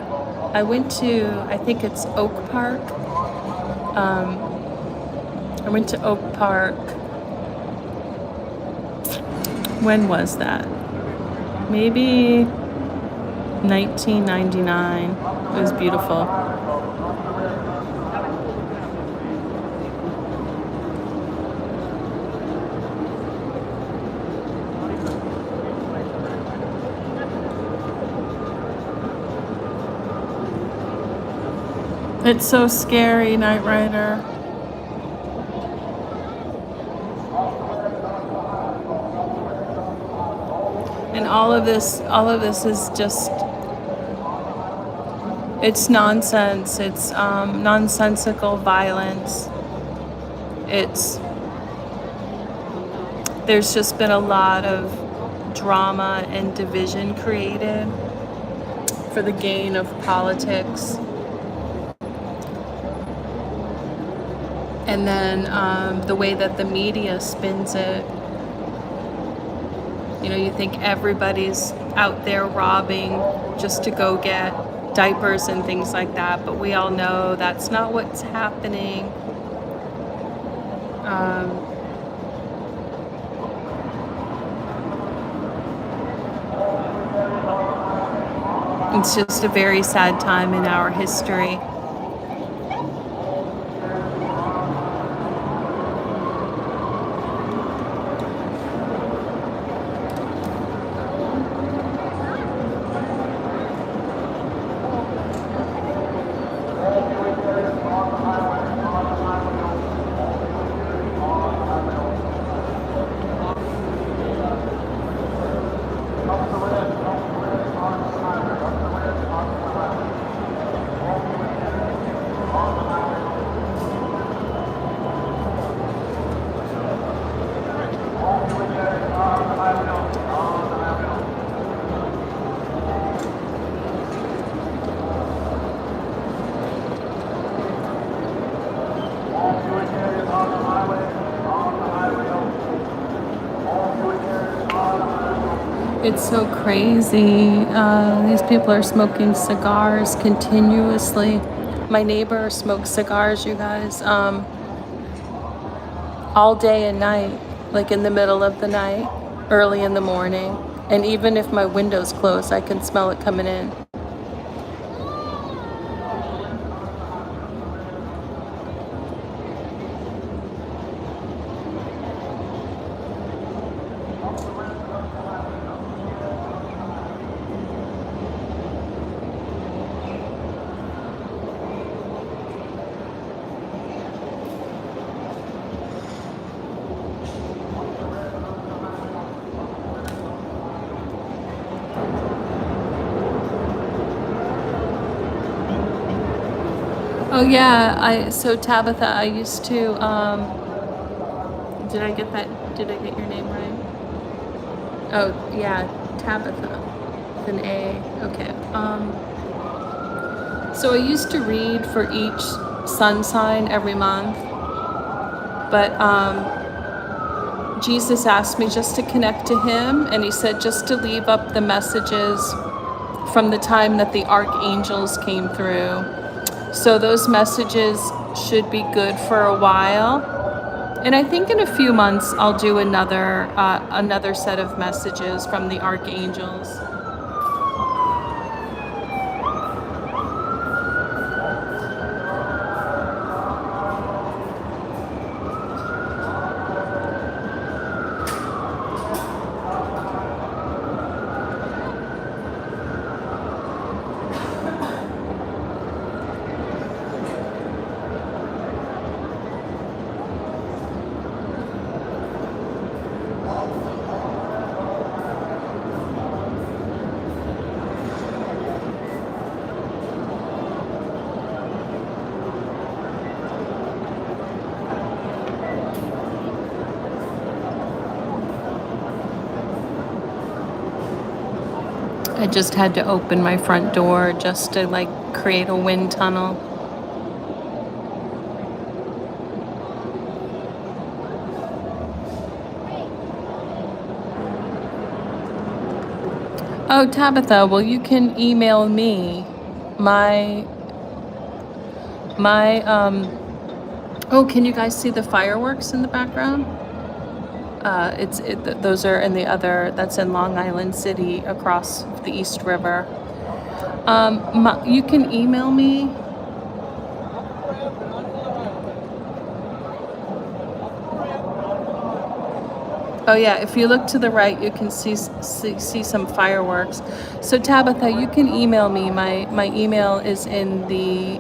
I went to, I think it's Oak Park. I went to Oak Park. When was that? Maybe 1999. It was beautiful. It's so scary, Knight Rider. And all of this is just, it's nonsense. It's nonsensical violence. There's just been a lot of drama and division created for the gain of politics. And then the way that the media spins it, you know, you think everybody's out there robbing just to go get diapers and things like that, but we all know that's not what's happening. It's just a very sad time in our history. It's so crazy. These people are smoking cigars continuously. My neighbor smokes cigars, you guys, all day and night, like in the middle of the night, early in the morning. And even if my window's closed, I can smell it coming in. Oh yeah, so Tabitha, I used to, did I get your name right? Oh yeah, Tabitha, with an A, okay. So I used to read for each sun sign every month. But Jesus asked me just to connect to him, and he said just to leave up the messages from the time that the archangels came through. So those messages should be good for a while. And I think in a few months I'll do another set of messages from the archangels. I just had to open my front door just to like create a wind tunnel. Oh, Tabitha, well, you can email me my oh, can you guys see the fireworks in the background? Those are in the other, that's in Long Island City across the East River. You can email me. Oh yeah, if you look to the right, you can see some fireworks. So Tabitha, you can email me. My email is in the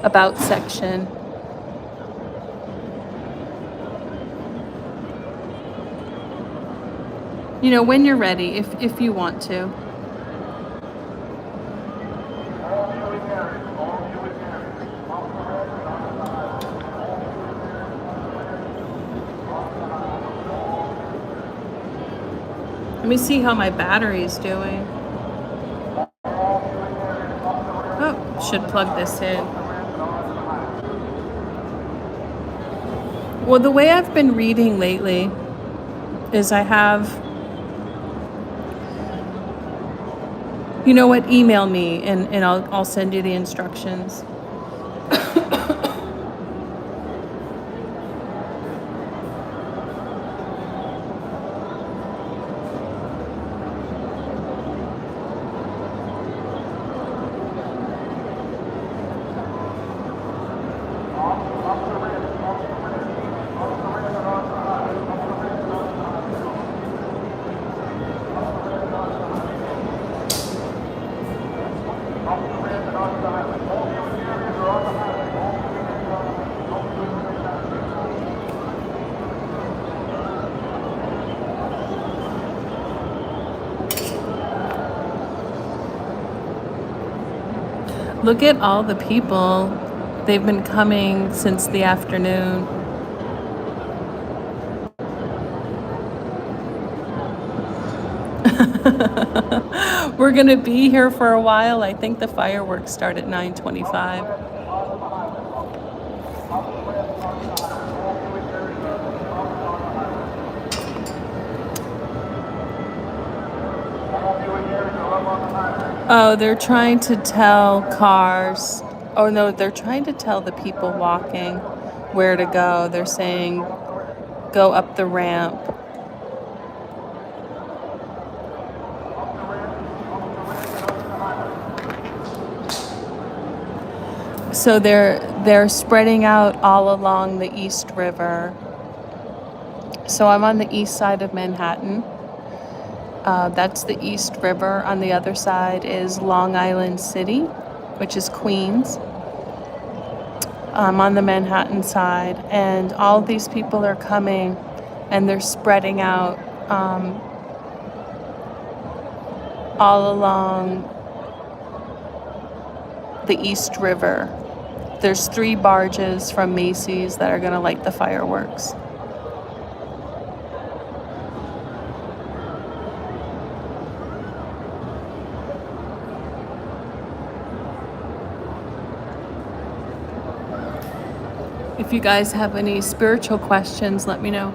about section. You know, when you're ready, if you want to. Let me see how my battery's doing. Oh, should plug this in. Well, the way I've been reading lately is I have, you know what, email me and I'll send you the instructions. Look at all the people. They've been coming since the afternoon. We're gonna be here for a while. I think the fireworks start at 9:25. Oh, they're trying to tell cars. Oh no, they're trying to tell the people walking where to go. They're saying, go up the ramp. So they're spreading out all along the East River. So I'm on the east side of Manhattan. That's the East River. On the other side is Long Island City, which is Queens. I'm on the Manhattan side, and all these people are coming, and they're spreading out all along the East River. There's 3 barges from Macy's that are going to light the fireworks. If you guys have any spiritual questions, let me know.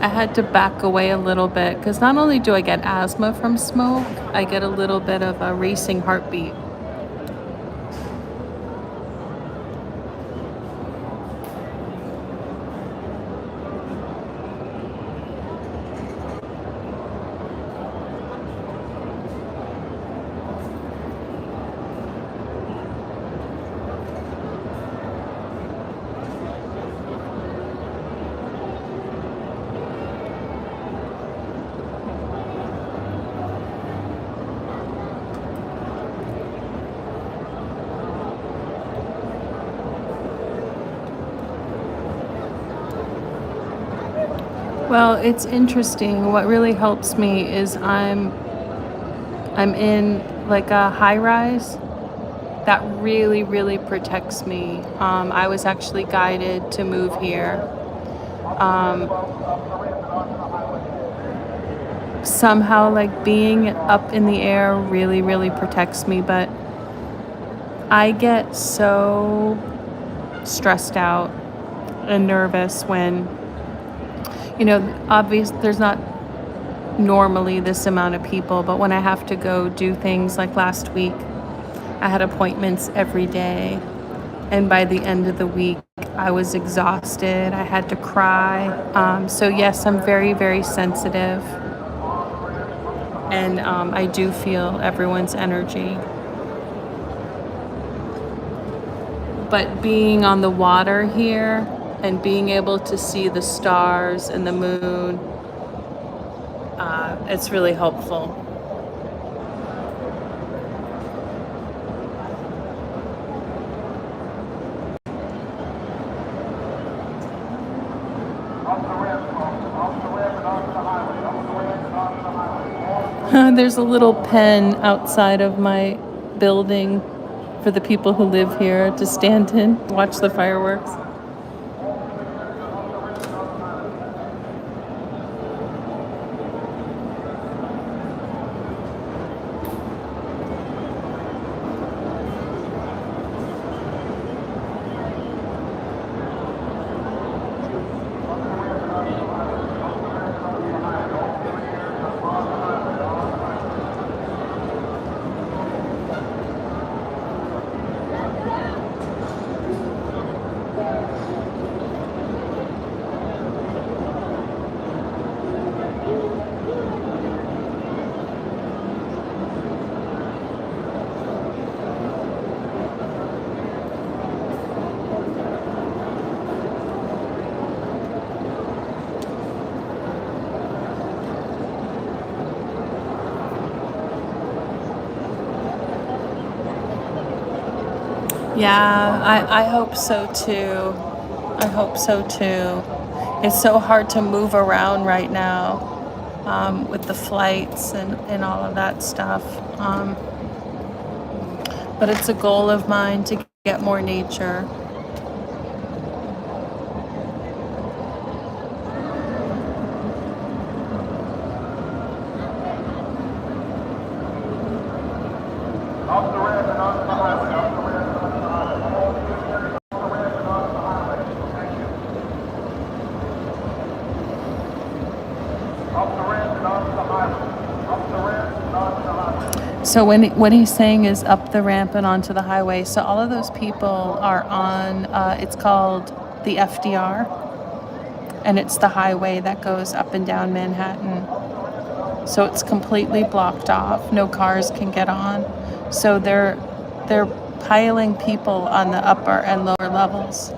I had to back away a little bit because not only do I get asthma from smoke, I get a little bit of a racing heartbeat. Well, it's interesting. What really helps me is I'm in like a high rise that really protects me. I was actually guided to move here. Um, Somehow, like being up in the air really protects me, but I get so stressed out and nervous when, obvious there's not normally this amount of people, but when I have to go do things like last week, I had appointments every day, and by the end of the week, I was exhausted. I had to cry. So yes, I'm very sensitive, and I do feel everyone's energy. But being on the water here and being able to see the stars and the moon, it's really helpful. There's a little pen outside of my building for the people who live here to stand in, watch the fireworks. Yeah, I hope so too. I hope so too. It's so hard to move around right now with the flights and all of that stuff. But it's a goal of mine to get more nature. Off the ramp and onto the highway. Off the ramp and onto the highway. All vehicles off the ramp and onto the highway. Thank you. Off the ramp and onto the highway. Off the ramp and onto the highway. So what he's saying is up the ramp and onto the highway. So all of those people are on, it's called the FDR, and it's the highway that goes up and down Manhattan. So it's completely blocked off. No cars can get on. So they're piling people on the upper and lower levels.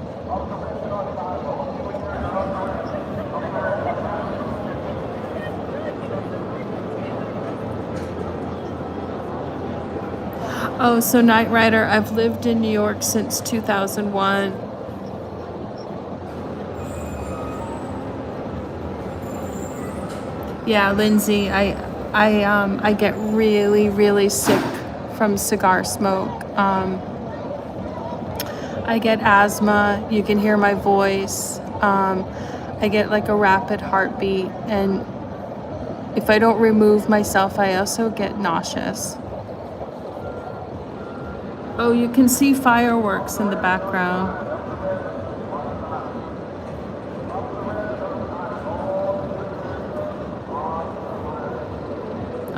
Oh, so Night Rider, I've lived in New York since 2001. Yeah, Lindsay, I get really, really sick from cigar smoke. I get asthma. You can hear my voice. I get like a rapid heartbeat, and if I don't remove myself, I also get nauseous. Oh, you can see fireworks in the background.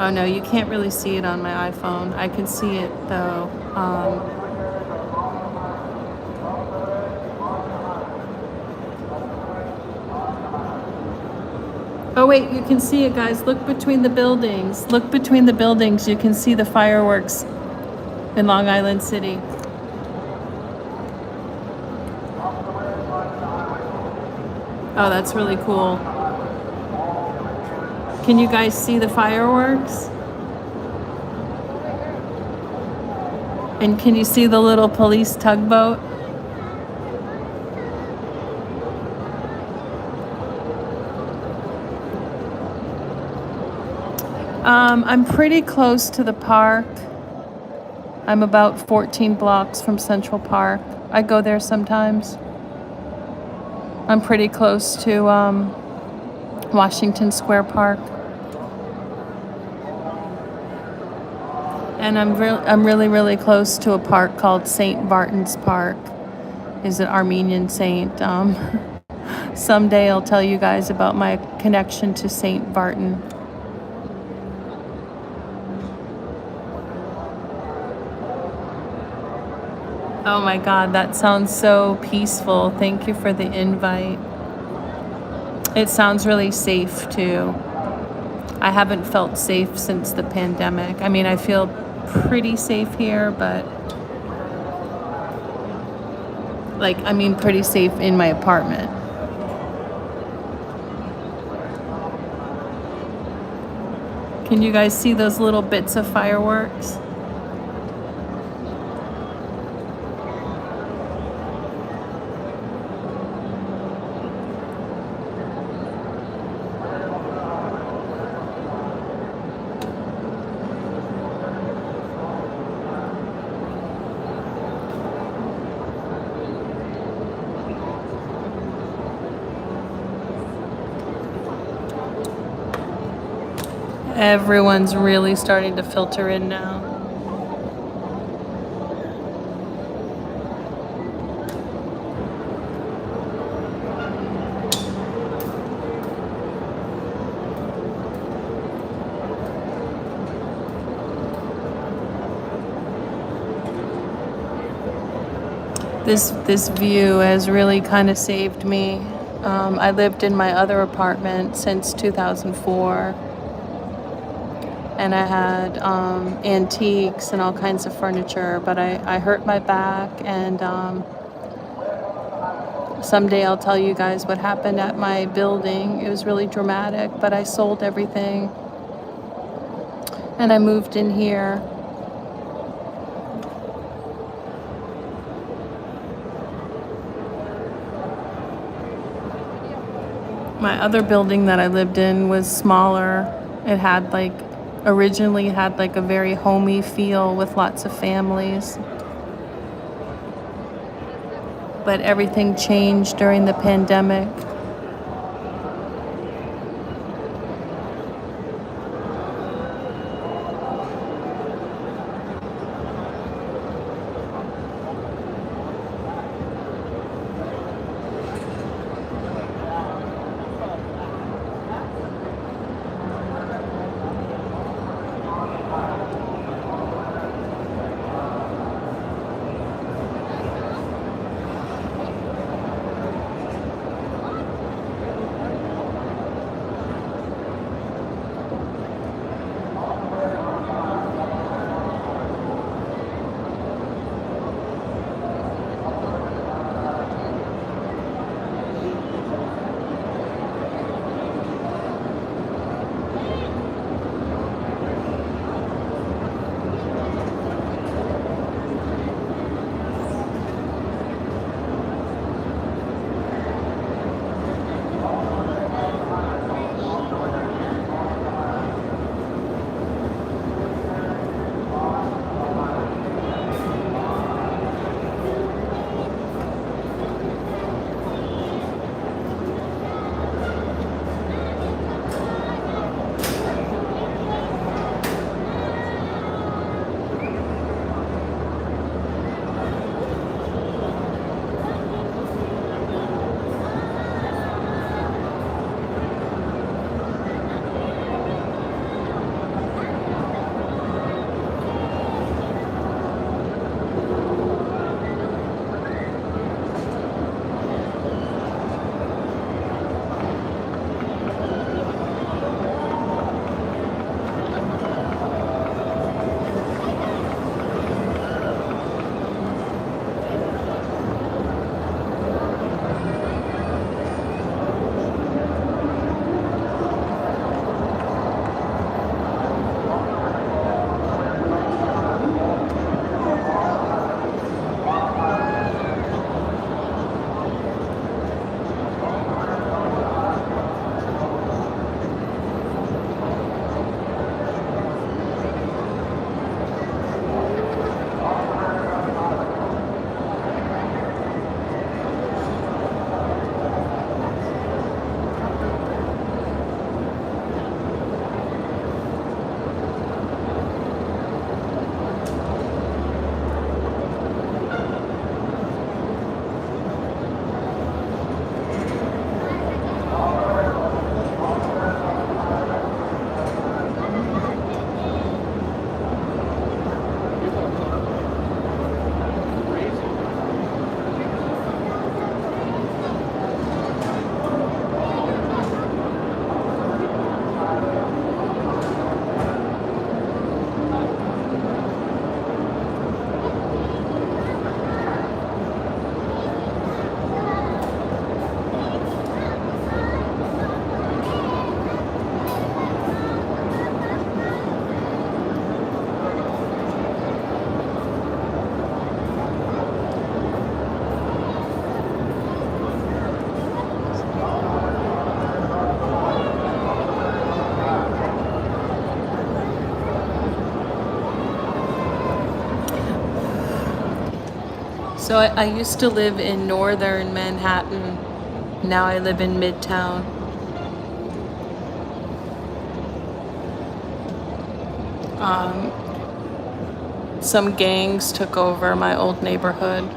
Oh no, you can't really see it on my iPhone. I can see it though. Oh wait, you can see it, guys. Look between the buildings. Look between the buildings. You can see the fireworks in Long Island City. Oh, that's really cool. Can you guys see the fireworks? And can you see the little police tugboat? I'm pretty close to the park. I'm about 14 blocks from Central Park. I go there sometimes. I'm pretty close to Washington Square Park. And I'm really, really close to a park called St. Barton's Park. Is an Armenian saint. Someday I'll tell you guys about my connection to St. Barton. Oh my God, that sounds so peaceful. Thank you for the invite. It sounds really safe too. I haven't felt safe since the pandemic. I mean, I feel pretty safe here, but pretty safe in my apartment. Can you guys see those little bits of fireworks? Everyone's really starting to filter in now. This view has really kind of saved me. I lived in my other apartment since 2004. And I had antiques and all kinds of furniture, but I hurt my back, and someday I'll tell you guys what happened at my building. It was really dramatic, but I sold everything and I moved in here. My other building that I lived in was smaller. It had originally had a very homey feel with lots of families. But everything changed during the pandemic. So I used to live in northern Manhattan. Now I live in Midtown. Some gangs took over my old neighborhood.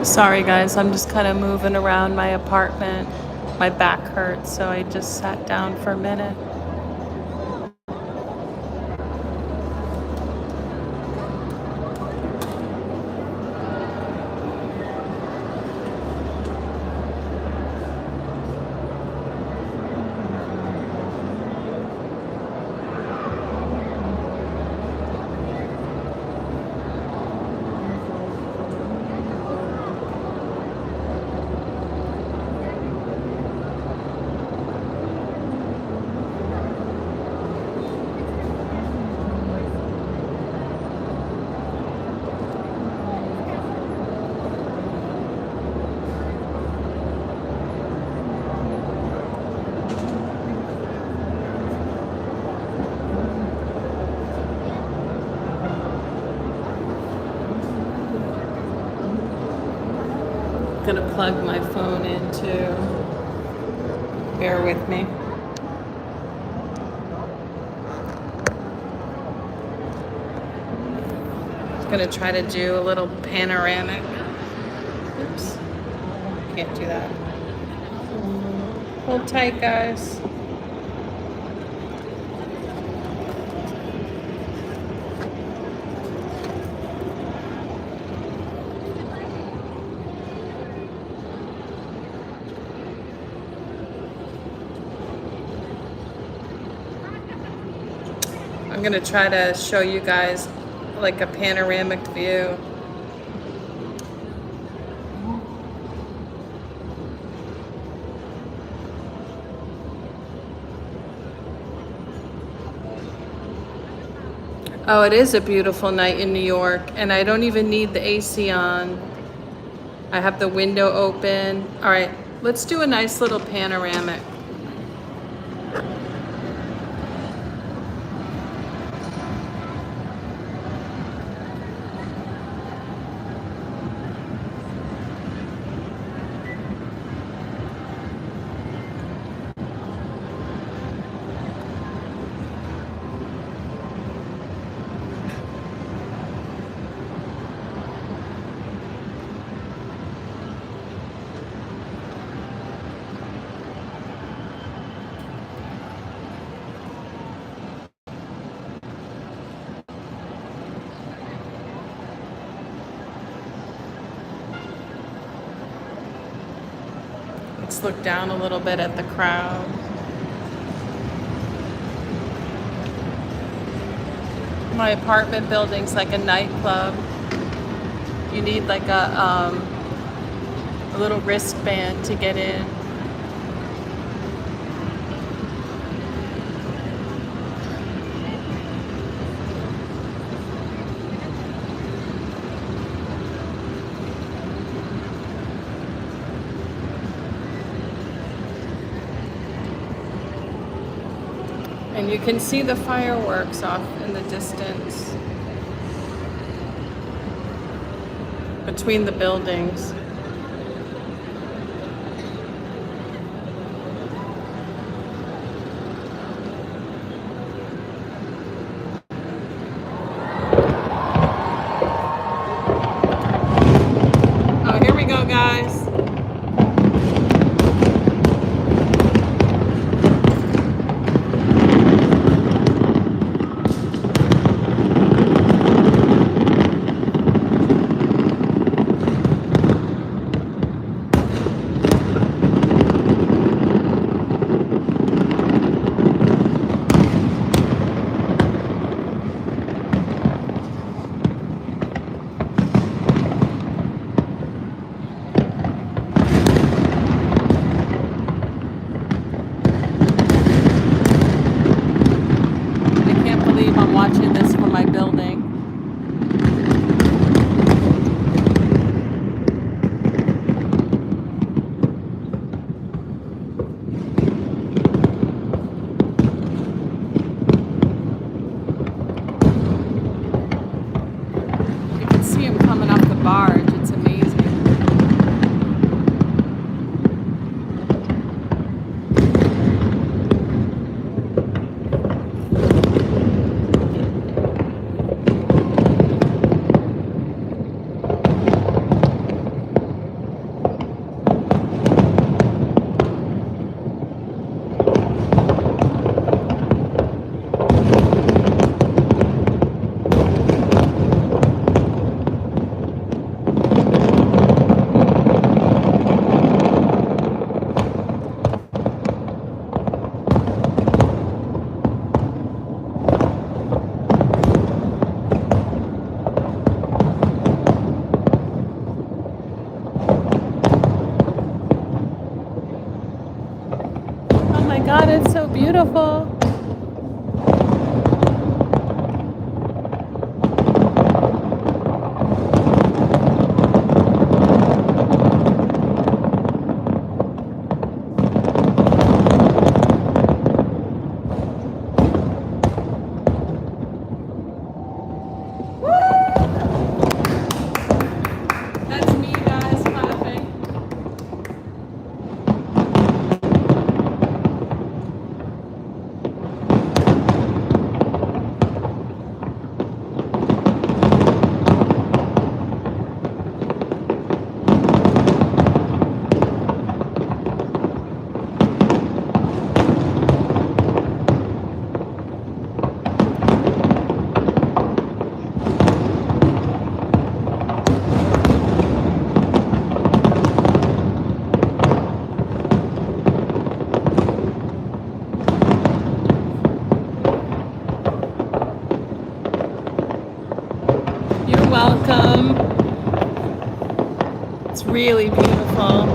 Sorry guys, I'm just kind of moving around my apartment. My back hurts, so I just sat down for a minute. plug my phone into. Bear with me. Gonna try to do a little panoramic. Oops, can't do that. Hold tight, guys. I'm gonna try to show you guys like a panoramic view. Oh, it is a beautiful night in New York, and I don't even need the AC on. I have the window open. All right, let's do a nice little panoramic. Let's look down a little bit at the crowd. My apartment building's like a nightclub. You need like a little wristband to get in. And you can see the fireworks off in the distance between the buildings. Oh, here we go, guys. I'm watching this from my building. You can see him coming off the barge. It's amazing. Oh my God, it's so beautiful. That's me, guys, clapping. really beautiful.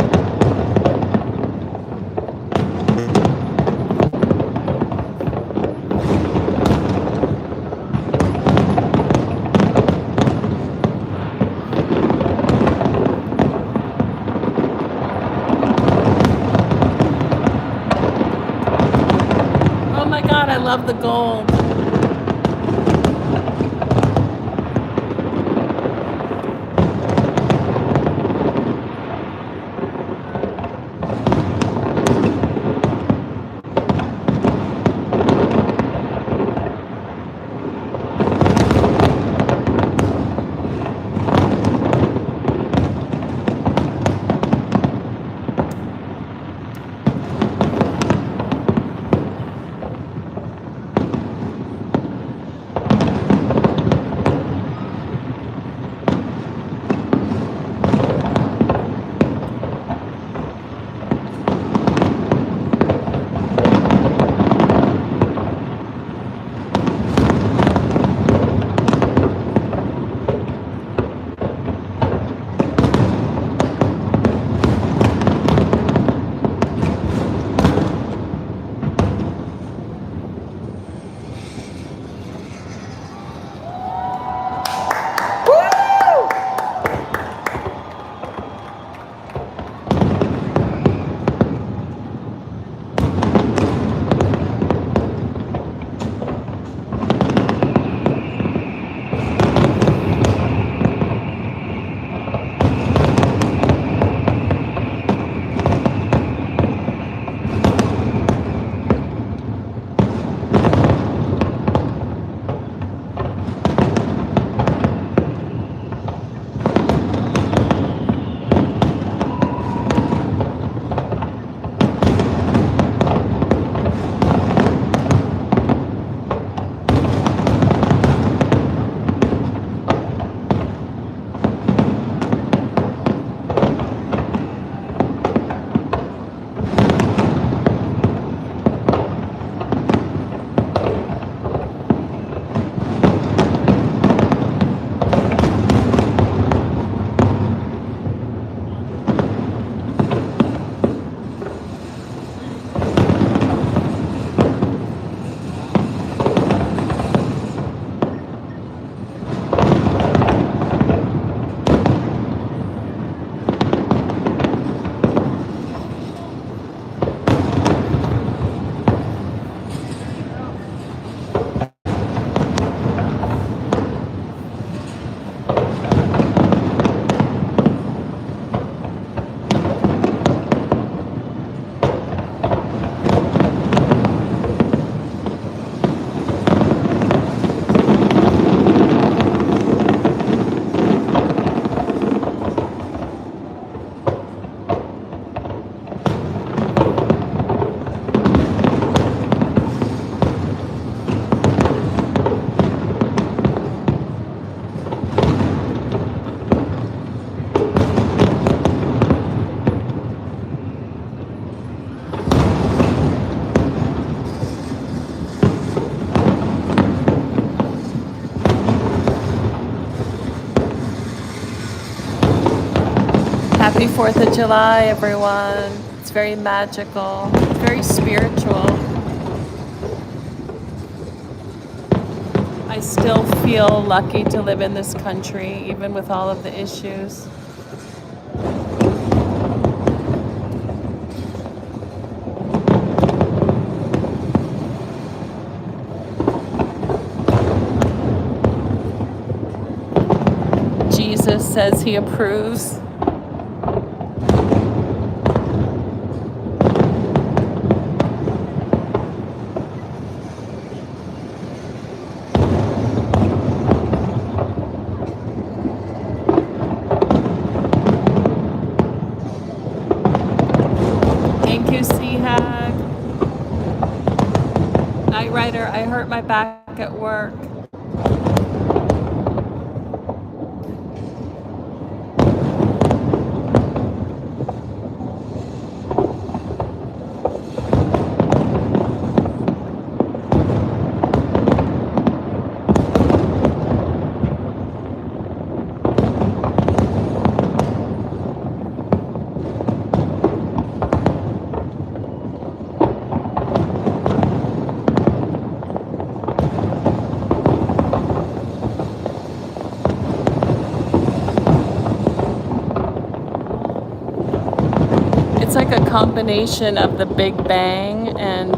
Oh my God, I love the gold. Happy 4th of July, everyone. It's very magical, it's very spiritual. I still feel lucky to live in this country, even with all of the issues. Jesus says he approves. Thank you, Seahag. Night Rider, I hurt my back at work. It's like a combination of the Big Bang and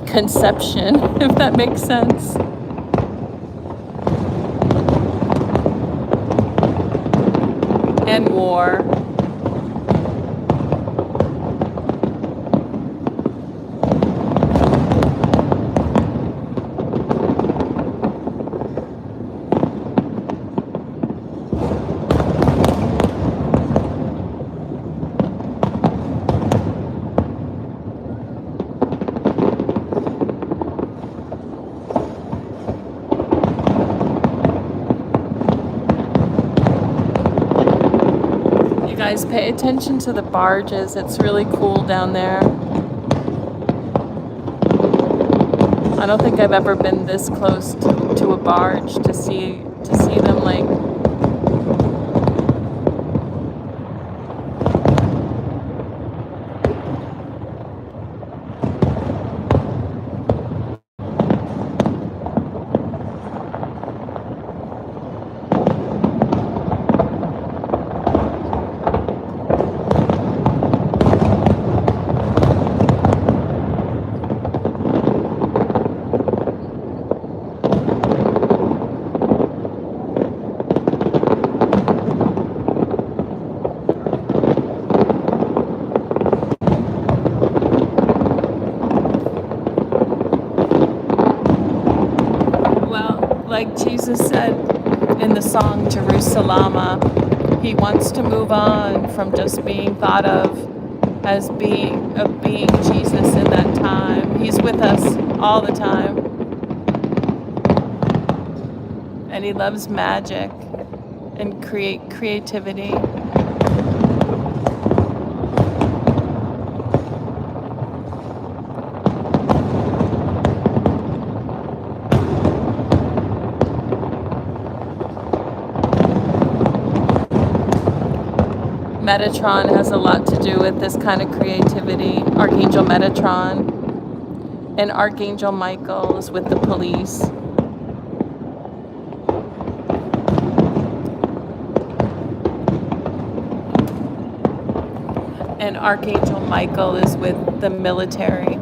conception, if that makes sense. And war. Guys, pay attention to the barges. It's really cool down there. I don't think I've ever been this close to a barge to see them like like Jesus said in the song Jerusalem, he wants to move on from just being thought of as being Jesus in that time. He's with us all the time. And he loves magic and creativity. Metatron has a lot to do with this kind of creativity. Archangel Metatron and Archangel Michael is with the police. And Archangel Michael is with the military.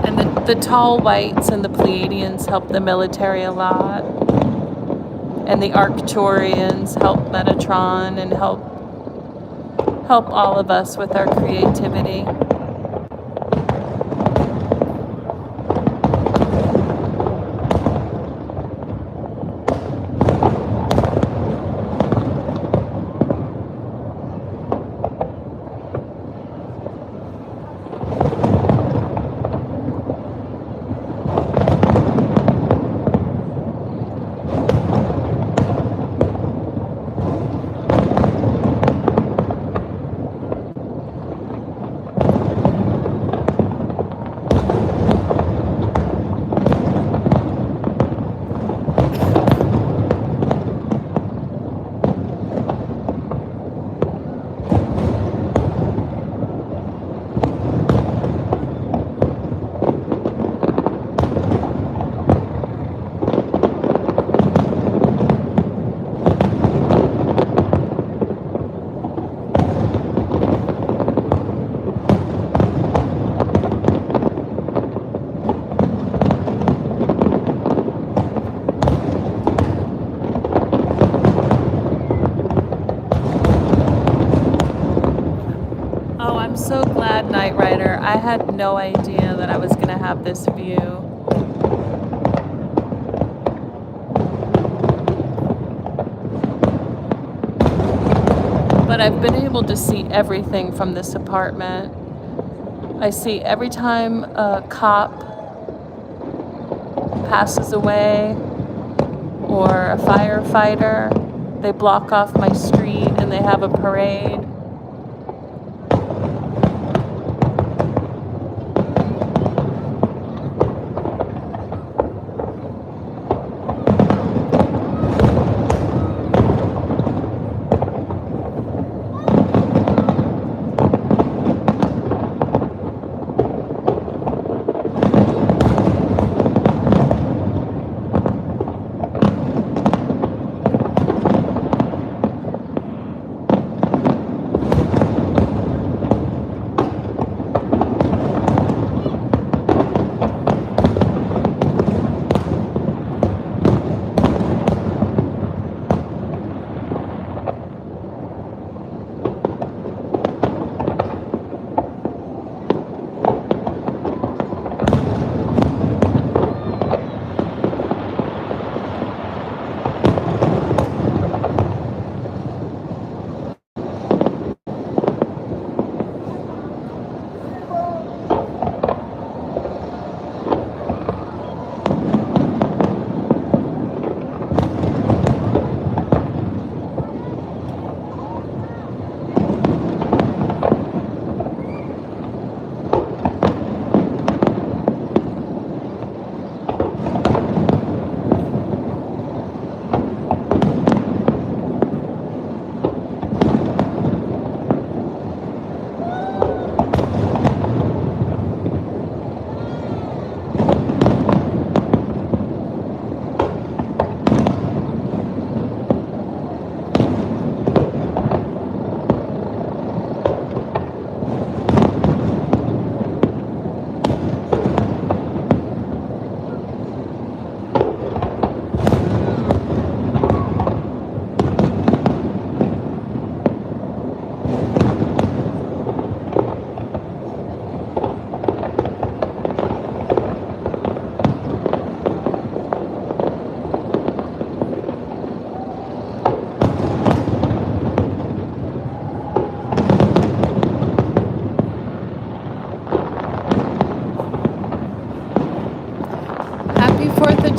And the tall whites and the Pleiadians help the military a lot. And the Arcturians help Metatron and help all of us with our creativity. I'm so glad, Night Rider. I had no idea that I was going to have this view. But I've been able to see everything from this apartment. I see every time a cop passes away or a firefighter, they block off my street and they have a parade.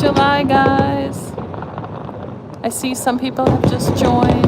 July, guys. I see some people have just joined.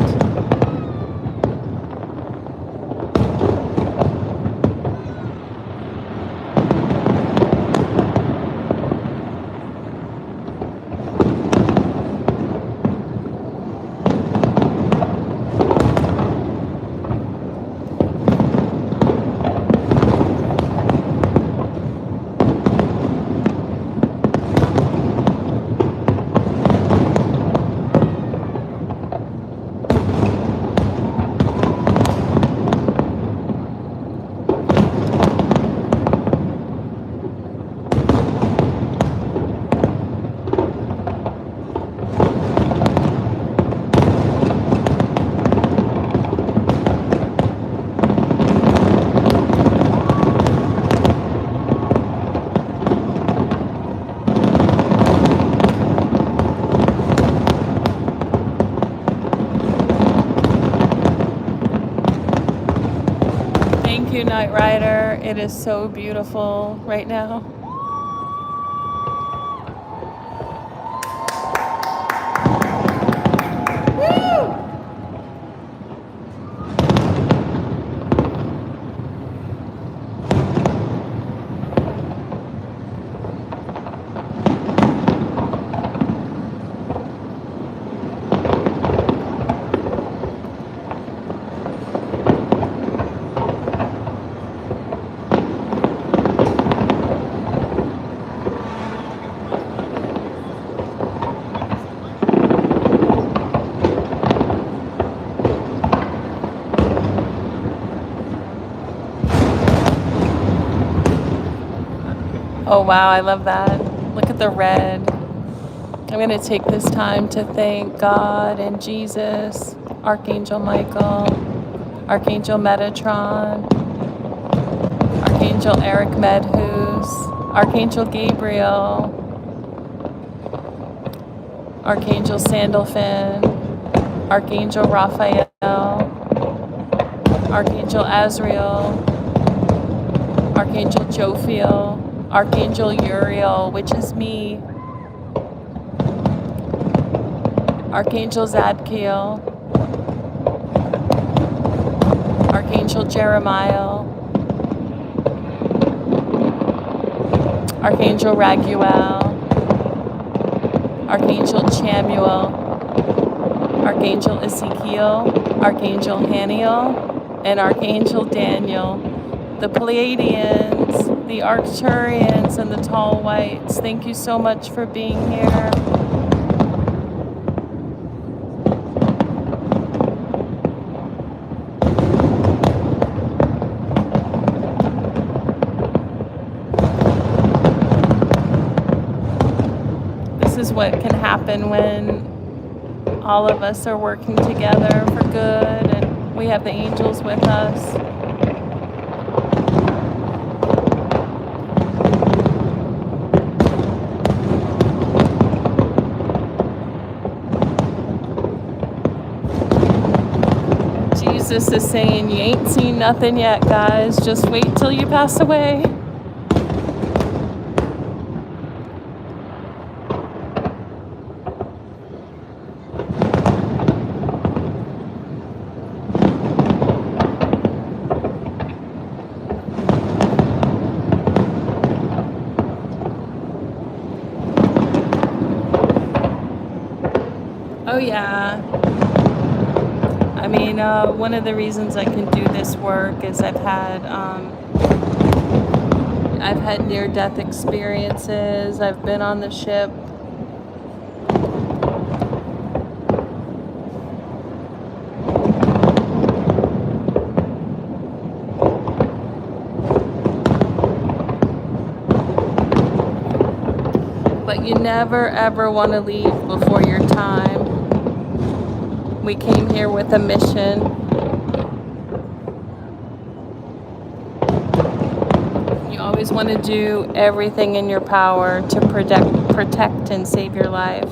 Thank you, Night Rider. It is so beautiful right now. Oh wow, I love that. Look at the red. I'm going to take this time to thank God and Jesus, Archangel Michael, Archangel Metatron, Archangel Eric Medhus, Archangel Gabriel, Archangel Sandalphon, Archangel Raphael, Archangel Azrael, Archangel Jophiel, Archangel Uriel, which is me, Archangel Zadkiel, Archangel Jeremiah, Archangel Raguel, Archangel Chamuel, Archangel Ezekiel, Archangel Haniel, and Archangel Daniel, the Pleiadians, the Arcturians, and the Tall Whites. Thank you so much for being here. This is what can happen when all of us are working together for good and we have the angels with us. Jesus is saying, you ain't seen nothing yet, guys. Just wait till you pass away. Oh yeah. I mean, one of the reasons I can do this work is I've had near-death experiences. I've been on the ship. But you never ever want to leave before your time. We came here with a mission. You always want to do everything in your power to protect and save your life.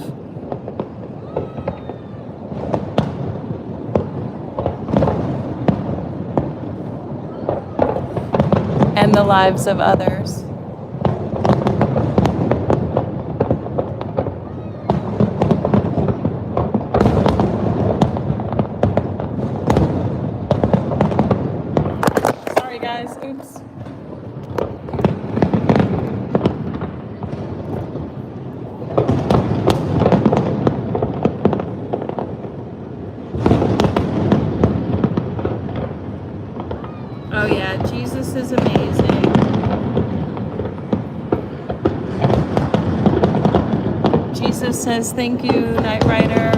And the lives of others. guys. Oops. Oh yeah, Jesus is amazing. Jesus says thank you, Knight Rider.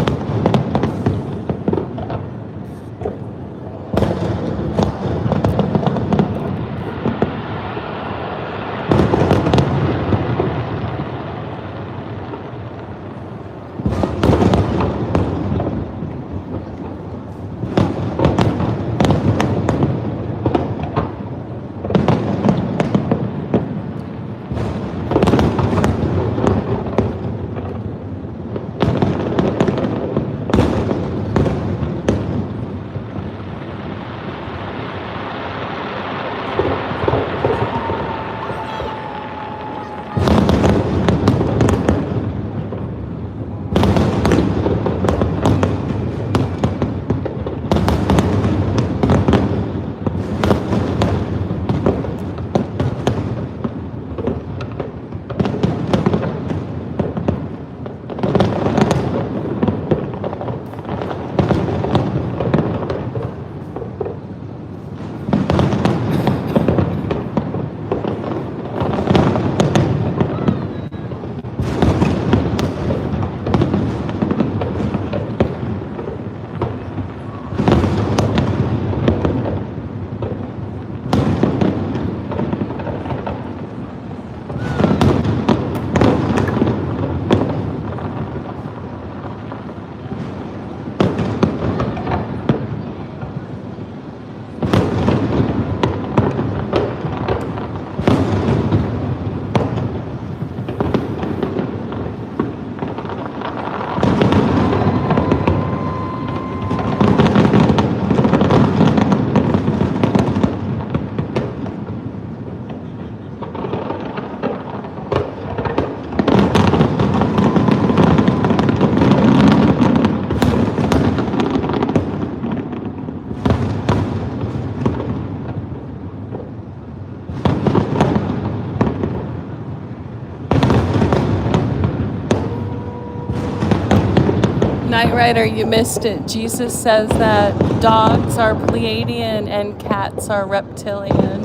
Knight Rider, you missed it. Jesus says that dogs are Pleiadian and cats are reptilian.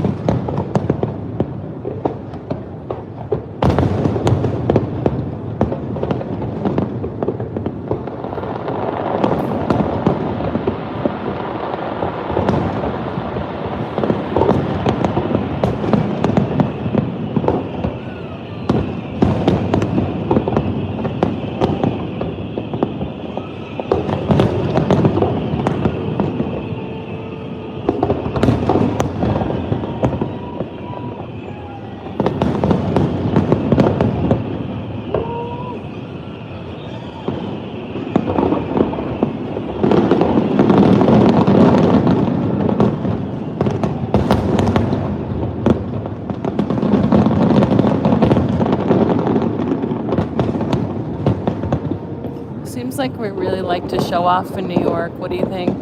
Seems like we really like to show off in New York. What do you think?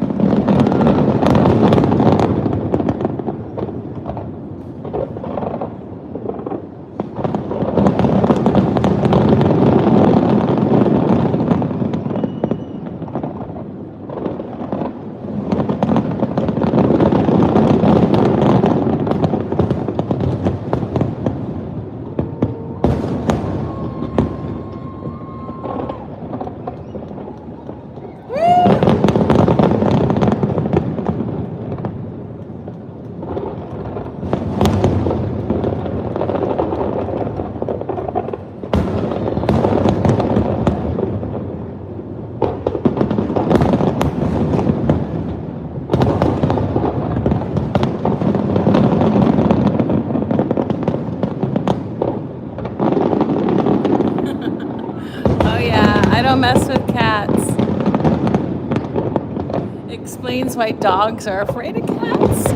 Oh yeah, I don't mess with cats. Explains why dogs are afraid of cats.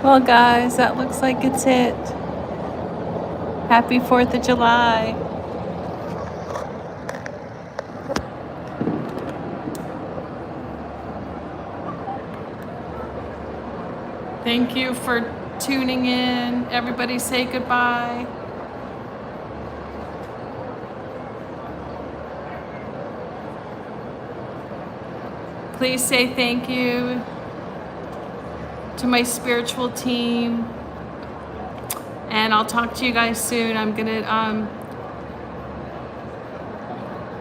Well, guys, that looks like it's it. Happy 4th of July. Thank you for tuning in. Everybody say goodbye. Please say thank you to my spiritual team. And I'll talk to you guys soon. I'm gonna,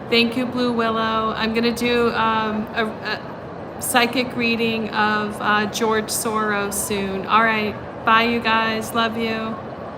thank you, Blue Willow. I'm gonna do a psychic reading of George Soros soon. All right, bye you guys, love you.